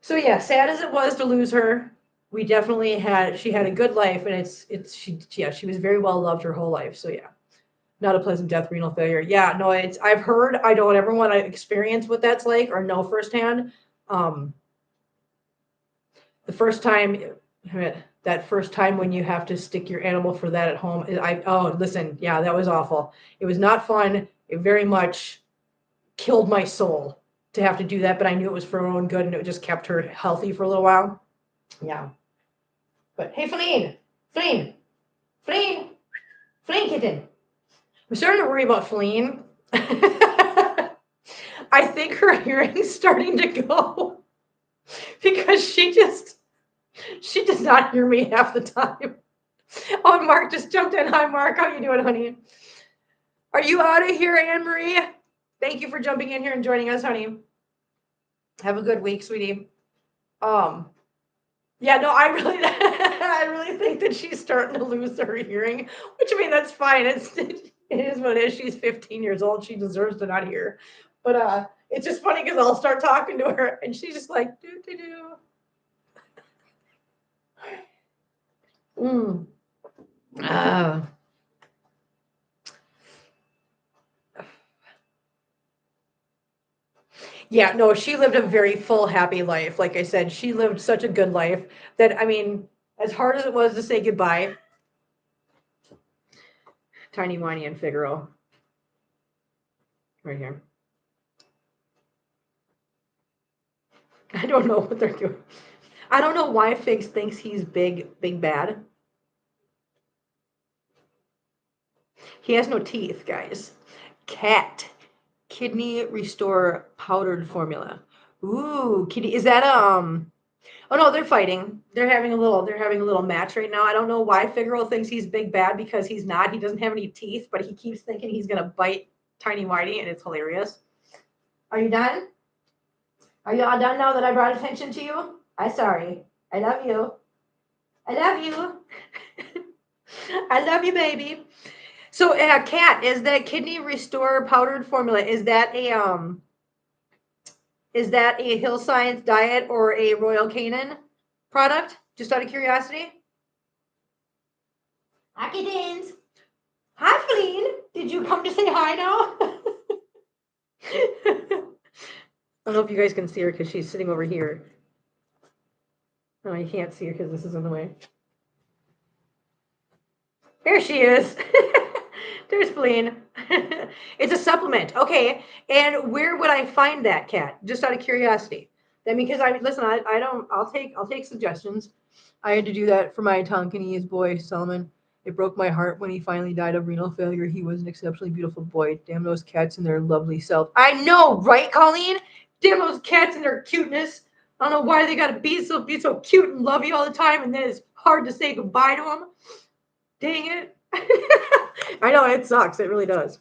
So, yeah, sad as it was to lose her, we definitely she had a good life. And she was very well loved her whole life. So, yeah. Not a pleasant death, renal failure. Yeah, no, I've heard. I don't ever want to experience what that's like or know firsthand. The first time, that first time when you have to stick your animal for that at home, listen, yeah, that was awful. It was not fun. It very much killed my soul to have to do that, but I knew it was for her own good and it just kept her healthy for a little while. Yeah. But hey, Feline kitten. I'm starting to worry about Feline. I think her hearing's starting to go because she does not hear me half the time. Oh, Mark just jumped in. Hi, Mark. How you doing, honey? Are you out of here, Anne Marie? Thank you for jumping in here and joining us, honey. Have a good week, sweetie. Yeah, no, I really think that she's starting to lose her hearing, which I mean, that's fine. It is what it is. She's 15 years old. She deserves to not hear. But it's just funny because I'll start talking to her and she's just like, do, do, do. Mm. Ah. Yeah, no, she lived a very full, happy life. Like I said, she lived such a good life that, I mean, as hard as it was to say goodbye, Tiny Whiny and Figaro, right here. I don't know what they're doing. I don't know why Figs thinks he's big, big bad. He has no teeth, guys. Cat. Kidney Restore powdered formula. Ooh, kitty. Is that Oh no, they're fighting. They're having a little match right now. I don't know why Figaro thinks he's big bad because he's not. He doesn't have any teeth, but he keeps thinking he's gonna bite Tiny Whitey, and it's hilarious. Are you done? Are you all done now that I brought attention to you? I'm sorry. I love you. I love you. I love you, baby. So, Kat, is that Kidney Restore powdered formula? Is that a Hill Science Diet or a Royal Canin product? Just out of curiosity. Hi, kittens. Hi, Feline. Did you come to say hi now? I don't know if you guys can see her because she's sitting over here. No, you can't see her because this is in the way. There she is. There's Feline. It's a supplement. Okay. And where would I find that, Cat? Just out of curiosity. Then because I'll take suggestions. I had to do that for my Tonkinese boy, Solomon. It broke my heart when he finally died of renal failure. He was an exceptionally beautiful boy. Damn those cats and their lovely self. I know, right, Colleen? Damn those cats and their cuteness. I don't know why they gotta be so cute and lovey all the time, and then it's hard to say goodbye to them. Dang it. I know, it sucks. It really does.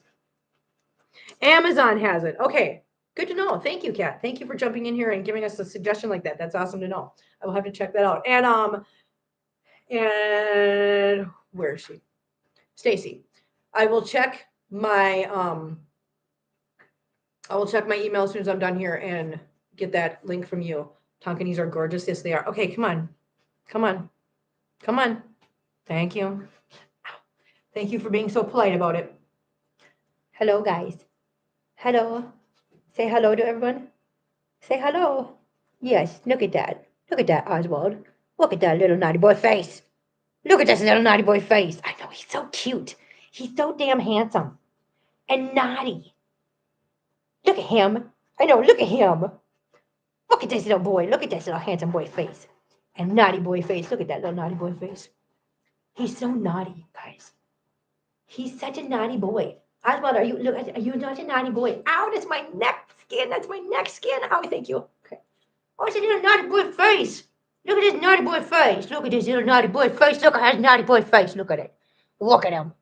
Amazon has it. Okay. Good to know. Thank you, Kat. Thank you for jumping in here and giving us a suggestion like that. That's awesome to know. I will have to check that out. And where is she? Stacy. I will check my email as soon as I'm done here and get that link from you. Tonkinese are gorgeous. Yes, they are. Okay, come on. Come on. Come on. Thank you. Thank you for being so polite about it. Hello, guys. Hello. Say hello to everyone. Say hello. Yes, look at that. Look at that, Oswald. Look at that little naughty boy face. Look at this little naughty boy face. I know, he's so cute. He's so damn handsome and naughty. Look at him. I know, look at him. Look at this little boy. Look at this little handsome boy face. And naughty boy face. Look at that little naughty boy face. He's so naughty, guys. He's such a naughty boy. Oswald, are you such a naughty boy? Ow, that's my neck skin. That's my neck skin. Ow, thank you. Okay. Oh, it's a little naughty boy face. Look at this naughty boy face. Look at this little naughty boy face. Look at his naughty boy face. Look at it. Look at him.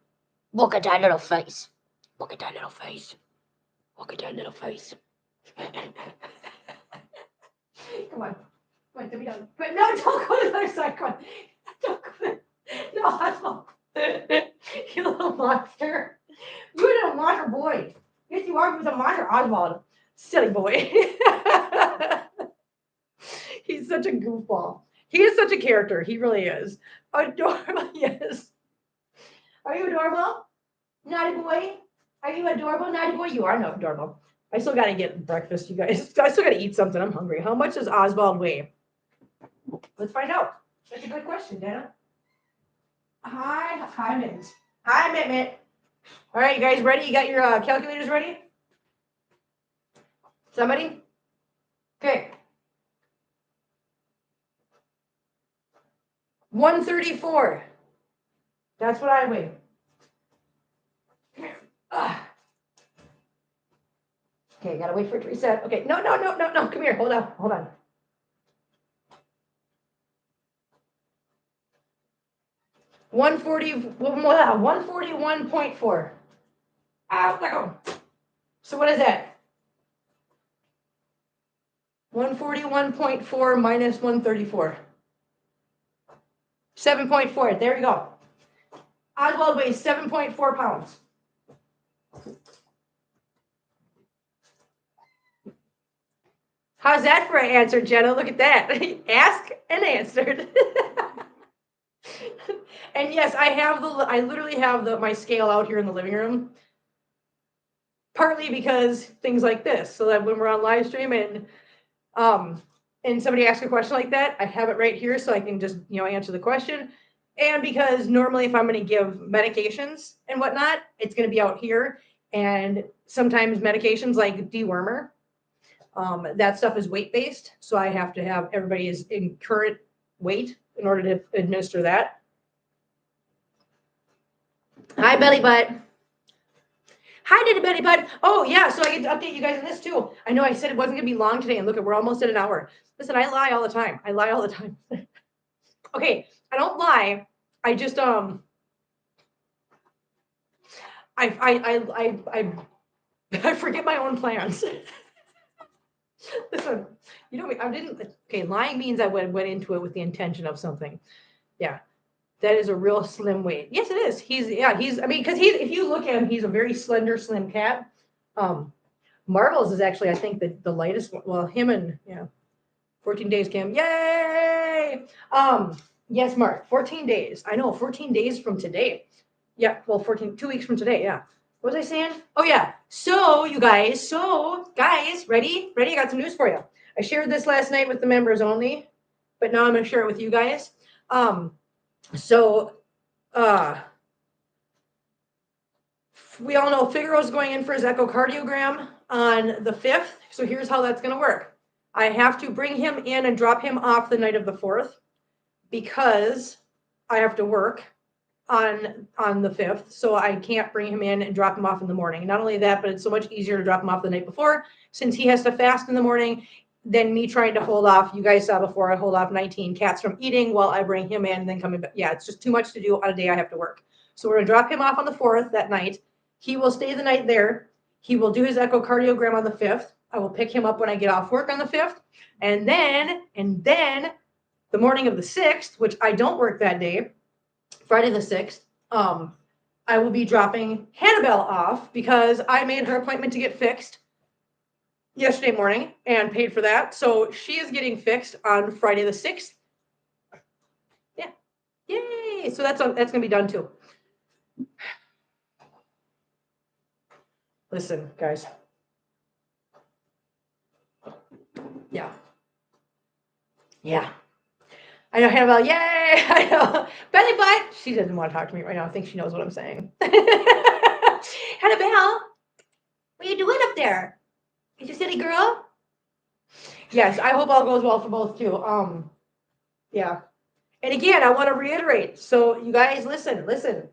Look at that little face. Look at that little face. Look at that little face. Come on. Come on, done. But no, don't go to the other side. Come on. Don't go. No, Oswald. You little monster. You're a little monster boy. Yes, you are. You're a monster, Oswald. Silly boy. He's such a goofball. He is such a character. He really is. Adorable, yes. Are you adorable? Naughty boy? Are you adorable, naughty boy? You are not adorable. I still got to get breakfast, you guys. I still got to eat something. I'm hungry. How much does Oswald weigh? Let's find out. That's a good question, Dana. Hi, Mittens. Hi, Mitt. All right, you guys ready? You got your calculators ready? Somebody? Okay. 134. That's what I weigh. Okay, gotta wait for it to reset. Okay, no. Come here. Hold on. 141.4. Ow, let go. So what is that? 141.4 minus 134. 7.4. There we go. Oswald weighs 7.4 pounds. How's that for an answer, Jenna? Look at that. Ask and answered. And yes, I literally have my scale out here in the living room. Partly because things like this, so that when we're on live stream and somebody asks a question like that, I have it right here so I can just, answer the question. And because normally if I'm going to give medications and whatnot, it's going to be out here. And sometimes medications like dewormer, that stuff is weight based. So I have to have everybody's in current weight in order to administer that. Hi, Belly Butt. Hi, Diddy Betty Bud. Oh, yeah, so I get to update you guys on this too. I know I said it wasn't going to be long today, and look, we're almost at an hour. Listen, I lie all the time. Okay, I don't lie. I just, I forget my own plans. Listen, I didn't, okay, lying means I went into it with the intention of something. Yeah. That is a real slim weight. Yes, it is. Because if you look at him, he's a very slender, slim cat. Marvel's is actually, I think, the lightest one. Well, him and, 14 days, Kim. Yay! Yes, Mark, 14 days. I know, 14 days from today. Yeah, well, 2 weeks from today, yeah. What was I saying? Oh, yeah. So, guys, ready? I got some news for you. I shared this last night with the members only, but now I'm going to share it with you guys. So, we all know Figaro's going in for his echocardiogram on the 5th. So here's how that's going to work. I have to bring him in and drop him off the night of the 4th because I have to work on the 5th. So I can't bring him in and drop him off in the morning. Not only that, but it's so much easier to drop him off the night before since he has to fast in the morning than me trying to hold off. You guys saw before I hold off 19 cats from eating while I bring him in and then coming back. Yeah, it's just too much to do on a day I have to work. So we're going to drop him off on the 4th that night. He will stay the night there. He will do his echocardiogram on the 5th. I will pick him up when I get off work on the 5th. And then the morning of the 6th, which I don't work that day, Friday the 6th, I will be dropping Hannibal off because I made her appointment to get fixed yesterday morning and paid for that. So she is getting fixed on Friday the 6th. Yeah. Yay. So that's going to be done too. Listen, guys. Yeah. Yeah. I know Hannibal. Yay. I know. Belly Butt. She doesn't want to talk to me right now. I think she knows what I'm saying. Hannibal, what are you doing up there? You silly girl? Yes, I hope all goes well for both too. Yeah. And again, I want to reiterate. So you guys, listen.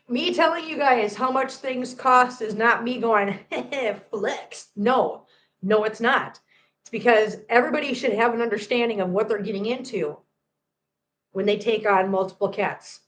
Me telling you guys how much things cost is not me going, flex. No, it's not. It's because everybody should have an understanding of what they're getting into when they take on multiple cats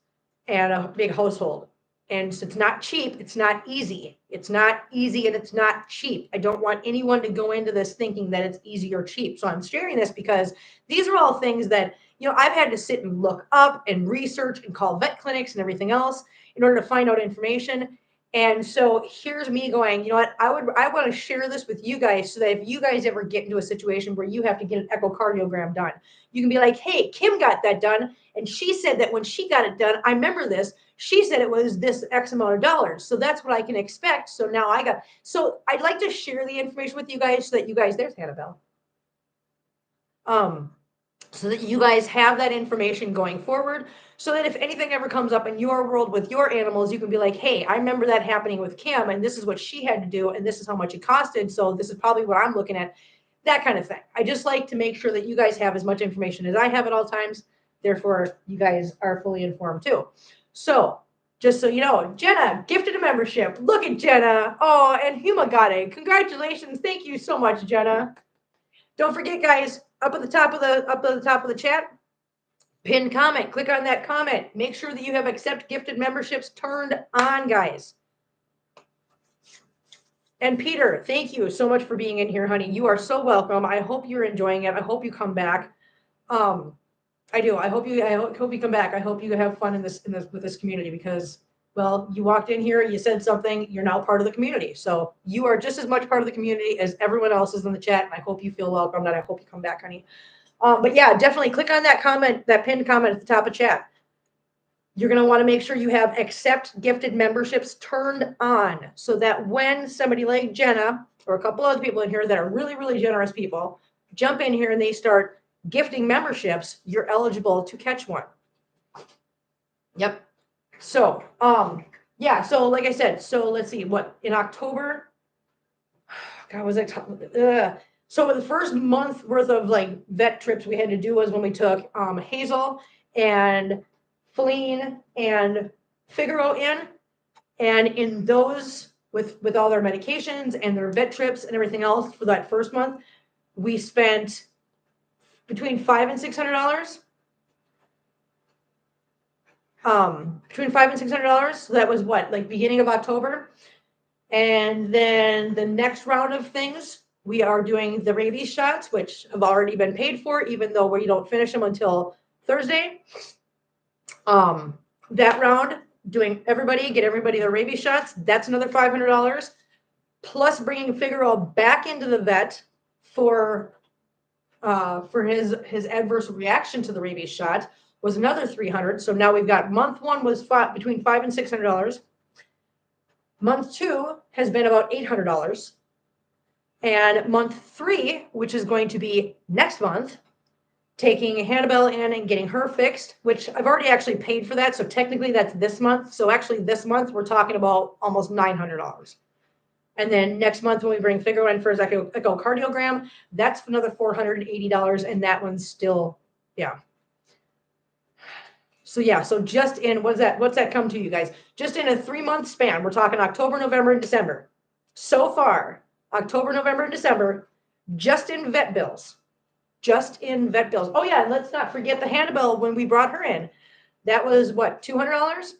and a big household. And it's not cheap. It's not easy. It's not easy and it's not cheap. I don't want anyone to go into this thinking that it's easy or cheap. So I'm sharing this because these are all things that, I've had to sit and look up and research and call vet clinics and everything else in order to find out information. And so here's me going, you know what, I want to share this with you guys so that if you guys ever get into a situation where you have to get an echocardiogram done, you can be like, hey, Kim got that done. And she said that when she got it done, I remember this, she said it was this X amount of dollars. So that's what I can expect. So now so I'd like to share the information with you guys so that you guys, there's Hannibal. So that you guys have that information going forward so that if anything ever comes up in your world with your animals, you can be like, hey, I remember that happening with Kim and this is what she had to do and this is how much it costed. So this is probably what I'm looking at, that kind of thing. I just like to make sure that you guys have as much information as I have at all times. Therefore, you guys are fully informed too. So just so you know, Jenna gifted a membership. Look at Jenna. Oh, and Huma got it. Congratulations. Thank you so much, Jenna. Don't forget, guys, up at the top of the chat, pin comment. Click on that comment. Make sure that you have accept gifted memberships turned on, guys. And Peter, thank you so much for being in here, honey. You are so welcome. I hope you're enjoying it. I hope you come back. I do. I hope you come back. I hope you have fun in this with this community because Well, you walked in here, you said something, you're now part of the community. So you are just as much part of the community as everyone else is in the chat. And I hope you feel welcome, and I hope you come back, honey. But yeah, definitely click on that comment, that pinned comment at the top of chat. You're going to want to make sure you have accept gifted memberships turned on so that when somebody like Jenna or a couple other people in here that are really, really generous people jump in here and they start gifting memberships, you're eligible to catch one. Yep. So, yeah, so like I said, so let's see what in October, God, was it? So the first month worth of like vet trips we had to do was when we took Hazel and Feline and Figaro in, and in those with all their medications and their vet trips and everything else for that first month, we spent between $500 and $600. Between $500 and $600. So that was what, like beginning of October. And then the next round of things, we are doing the rabies shots, which have already been paid for, even though we don't finish them until Thursday. That round, get everybody their rabies shots. That's another $500, plus bringing Figaro back into the vet for his adverse reaction to the rabies shot was another $300. So now we've got month one was between $500 and $600. Month two has been about $800. And month three, which is going to be next month, taking Hannibal in and getting her fixed, which I've already actually paid for that. So technically that's this month. So actually this month we're talking about almost $900. And then next month when we bring Figaro in for his echocardiogram, that's another $480. And that one's still, yeah. So yeah, so just in, what's that come to you guys? Just in a 3-month span, we're talking October, November, and December. So far, October, November, and December, just in vet bills. Oh yeah, and let's not forget the Hannibal when we brought her in. That was what, $200?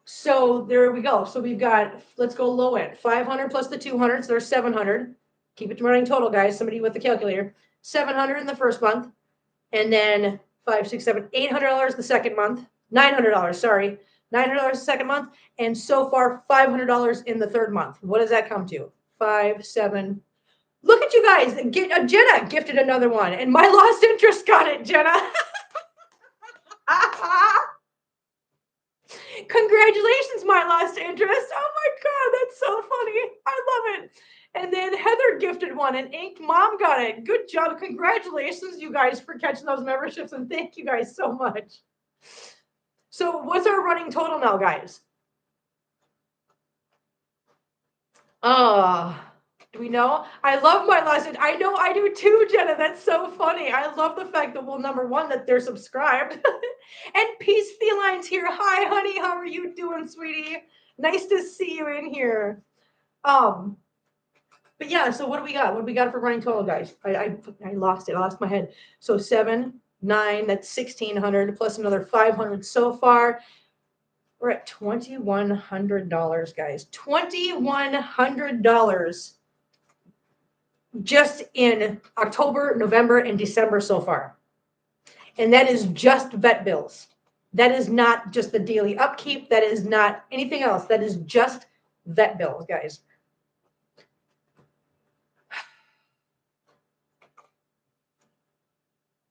So there we go. So we've got, let's go low end, 500 plus the 200, so there's 700. Keep it running total, guys, somebody with the calculator. 700 in the first month, and then $500, $600, $700, $800 the second month. $900, sorry. $900 the second month, and so far $500 in the third month. What does that come to? 5, 7. Look at you guys. Jenna gifted another one, and my lost interest got it, Jenna. Congratulations, my lost interest. Oh my God, that's so funny. I love it. And then Heather gifted one, and Inked Mom got it. Good job. Congratulations, you guys, for catching those memberships, and thank you guys so much. So what's our running total now, guys? Do we know? I love my lesson. I know I do too, Jenna. That's so funny. I love the fact that, well, number one, that they're subscribed. And Peace Feline's here. Hi, honey. How are you doing, sweetie? Nice to see you in here. But yeah, so what do we got? What do we got for running total, guys? I lost it. I lost my head. So 7, 9, that's 1,600 plus another 500 so far. We're at $2,100, guys. $2,100 just in October, November, and December so far. And that is just vet bills. That is not just the daily upkeep. That is not anything else. That is just vet bills, guys.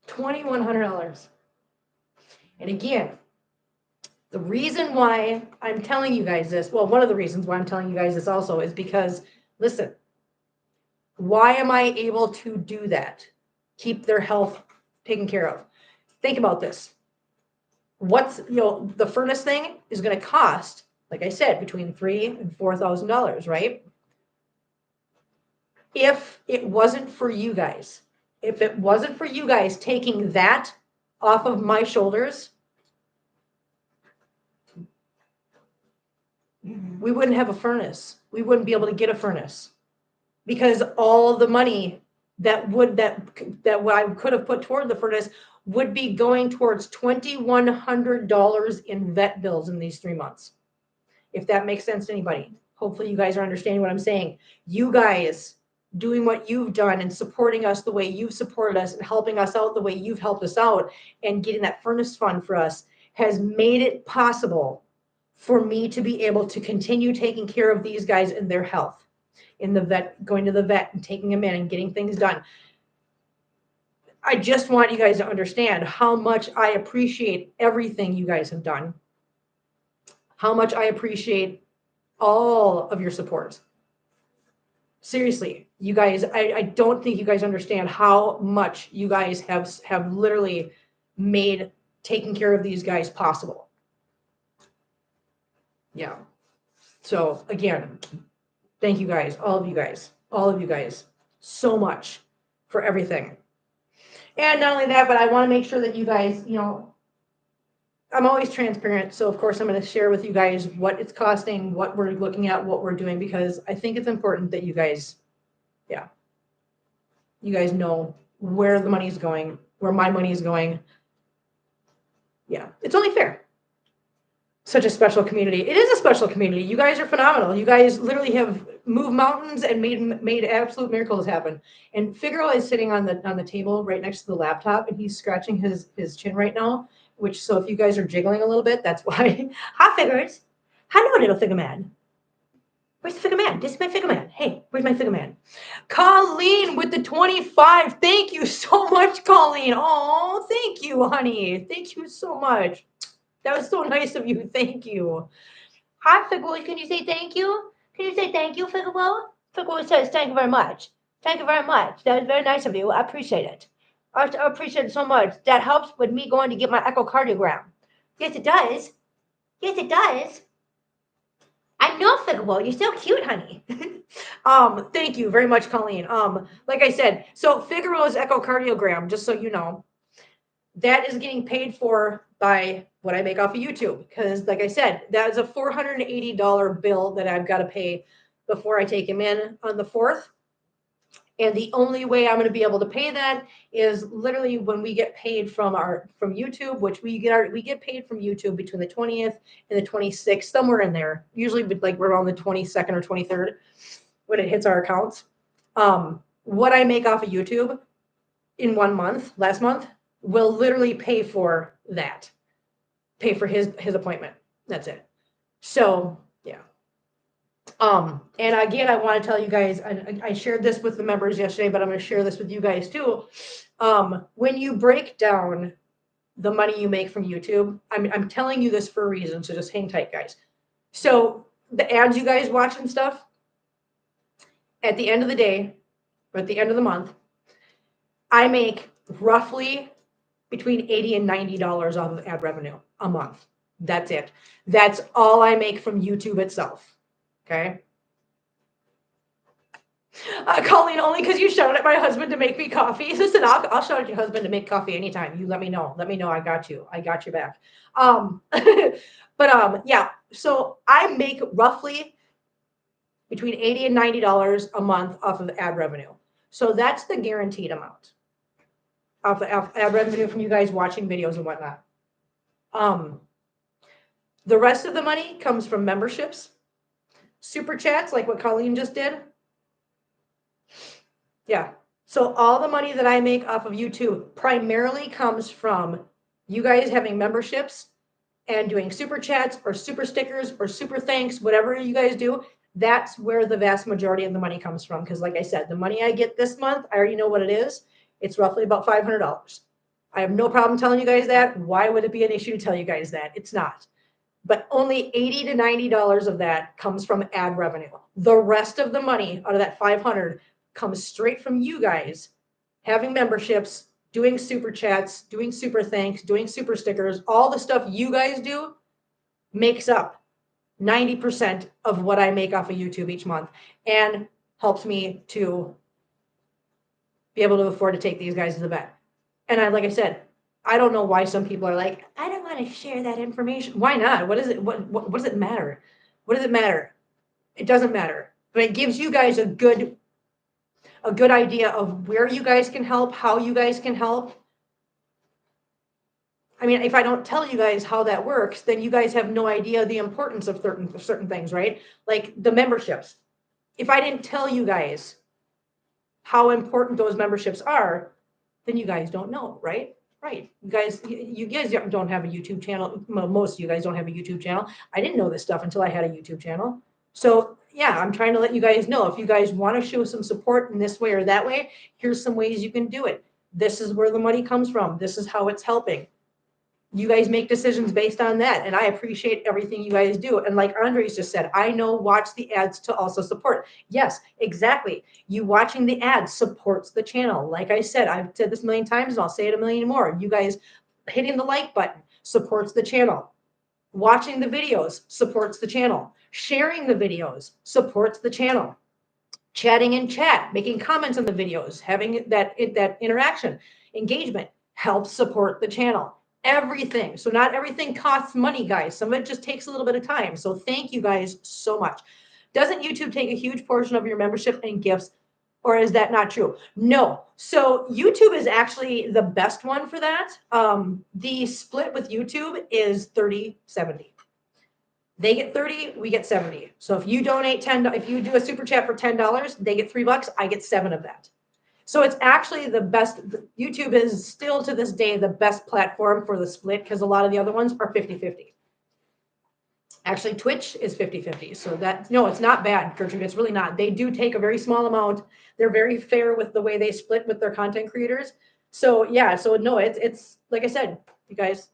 $2,100. And again, the reason why I'm telling you guys this, well, one of the reasons why I'm telling you guys this also is because, listen, why am I able to do that? Keep their health taken care of. Think about this. The furnace thing is going to cost, like I said, between $3,000 and $4,000, right? If it wasn't for you guys, taking that off of my shoulders, we wouldn't have a furnace. We wouldn't be able to get a furnace because all the money that I could have put toward the furnace would be going towards $2,100 in vet bills in these 3 months. If that makes sense to anybody. Hopefully you guys are understanding what I'm saying. You guys doing what you've done and supporting us the way you've supported us and helping us out the way you've helped us out and getting that furnace fund for us has made it possible for me to be able to continue taking care of these guys in their health, in the vet, going to the vet and taking them in and getting things done. I just want you guys to understand how much I appreciate everything you guys have done, how much I appreciate all of your support. Seriously, you guys, I don't think you guys understand how much you guys have literally made taking care of these guys possible. Yeah. So again, thank you guys, all of you guys, so much for everything. And not only that, but I want to make sure that you guys, you know, I'm always transparent. So of course I'm going to share with you guys what it's costing, what we're looking at, what we're doing, because I think it's important that you guys, yeah, you guys know where the money is going, where my money is going. Yeah, it's only fair. Such a special community. It is a special community. You guys are phenomenal. You guys literally have moved mountains and made absolute miracles happen. And Figaro is sitting on the table right next to the laptop, and he's scratching his chin right now. Which, so if you guys are jiggling a little bit, that's why. Hi, Figures. Hello, little figure man. Where's the figure man? This is my figure man. Hey, where's my figure man? Colleen with the 25. Thank you so much, Colleen. Oh, thank you, honey. Thank you so much. That was so nice of you. Thank you. Hi, Figaro. Can you say thank you? Can you say thank you, Figaro? Figaro says thank you very much. Thank you very much. That was very nice of you. I appreciate it. I appreciate it so much. That helps with me going to get my echocardiogram. Yes, it does. Yes, it does. I know, Figaro. You're so cute, honey. Thank you very much, Colleen. Like I said, so Figaro's echocardiogram, just so you know, that is getting paid for by what I make off of YouTube. Because, like I said, that is a $480 bill that I've got to pay before I take him in on the 4th. And the only way I'm going to be able to pay that is literally when we get paid from YouTube, which we get paid from YouTube between the 20th and the 26th, somewhere in there. Usually, like we're on the 22nd or 23rd when it hits our accounts. What I make off of YouTube in 1 month, last month, will literally pay for that, pay for his appointment. That's it. So yeah. And again, I want to tell you guys, I shared this with the members yesterday, but I'm going to share this with you guys too. When you break down the money you make from YouTube, I'm telling you this for a reason, so just hang tight, guys. So the ads you guys watch and stuff, at the end of the day, or at the end of the month, I make roughly between $80 and $90 off of ad revenue a month. That's it. That's all I make from YouTube itself. Okay. Colleen, only because you shouted at my husband to make me coffee. Listen, I'll shout at your husband to make coffee anytime. You let me know. Let me know. I got you. I got your back. Yeah. So I make roughly between $80 and $90 a month off of ad revenue. So that's the guaranteed amount of ad revenue from you guys watching videos and whatnot. The rest of the money comes from memberships, super chats, like what Colleen just did. Yeah. So all the money that I make off of YouTube primarily comes from you guys having memberships and doing super chats or super stickers or super thanks, whatever you guys do. That's where the vast majority of the money comes from. Because like I said, the money I get this month, I already know what it is. It's roughly about $500. I have no problem telling you guys that. Why would it be an issue to tell you guys that? It's not. But only $80 to $90 of that comes from ad revenue. The rest of the money out of that $500 comes straight from you guys having memberships, doing super chats, doing super thanks, doing super stickers. All the stuff you guys do makes up 90% of what I make off of YouTube each month and helps me to be able to afford to take these guys to the vet. And like I said, I don't know why some people are like, I don't want to share that information. Why not? What is it? What does it matter? What does it matter? It doesn't matter. But it gives you guys a good idea of where you guys can help, how you guys can help. I mean, if I don't tell you guys how that works, then you guys have no idea the importance of certain things, right? Like the memberships. If I didn't tell you guys how important those memberships are, then you guys don't know, right? Right. You guys don't have a YouTube channel. Most of you guys don't have a YouTube channel. I didn't know this stuff until I had a YouTube channel. So yeah, I'm trying to let you guys know if you guys want to show some support in this way or that way, here's some ways you can do it. This is where the money comes from. This is how it's helping. You guys make decisions based on that. And I appreciate everything you guys do. And like Andres just said, I know watch the ads to also support. Yes, exactly. You watching the ads supports the channel. Like I said, I've said this a million times and I'll say it a million more. You guys hitting the like button supports the channel. Watching the videos supports the channel. Sharing the videos supports the channel. Chatting in chat, making comments on the videos, having that interaction, engagement helps support the channel. Everything. So not everything costs money, guys. Some of it just takes a little bit of time. So thank you guys so much. Doesn't YouTube take a huge portion of your membership and gifts? Or is that not true? No. So YouTube is actually the best one for that. The split with YouTube is 30-70. They get 30, we get 70. So if you donate 10, if you do a super chat for $10, they get $3, I get 7 of that. So it's actually the best. YouTube is still to this day the best platform for the split because a lot of the other ones are 50-50. Actually, Twitch is 50-50. So that, no, it's not bad, Gertrude. It's really not. They do take a very small amount. They're very fair with the way they split with their content creators. So yeah, so no, it's like I said, you guys,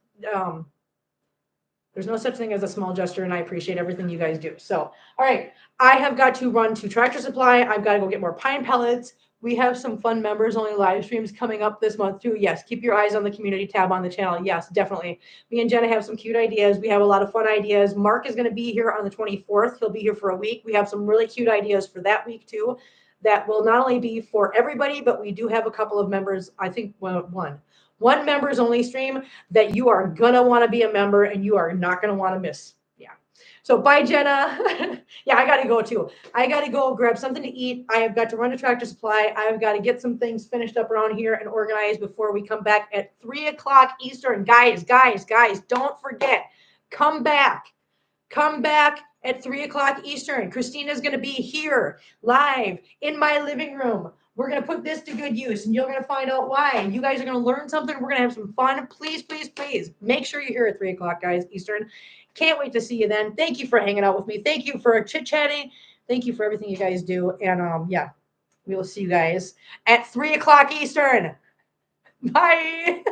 there's no such thing as a small gesture, and I appreciate everything you guys do. So, all right, I have got to run to Tractor Supply. I've got to go get more pine pellets. We have some fun members-only live streams coming up this month, too. Yes, keep your eyes on the community tab on the channel. Yes, definitely. Me and Jenna have some cute ideas. We have a lot of fun ideas. Mark is going to be here on the 24th. He'll be here for a week. We have some really cute ideas for that week, too, that will not only be for everybody, but we do have a couple of members, I think one members only stream that you are going to want to be a member and you are not going to want to miss. Yeah. So bye, Jenna. Yeah, I got to go too. I got to go grab something to eat. I have got to run to Tractor Supply. I've got to get some things finished up around here and organized before we come back at 3 o'clock Eastern. Guys, don't forget, come back. Come back at 3 o'clock Eastern. Christina's going to be here live in my living room. We're going to put this to good use, and you're going to find out why. You guys are going to learn something. We're going to have some fun. Please, please, please make sure you're here at 3 o'clock, guys, Eastern. Can't wait to see you then. Thank you for hanging out with me. Thank you for chit-chatting. Thank you for everything you guys do. And, yeah, we will see you guys at 3 o'clock Eastern. Bye.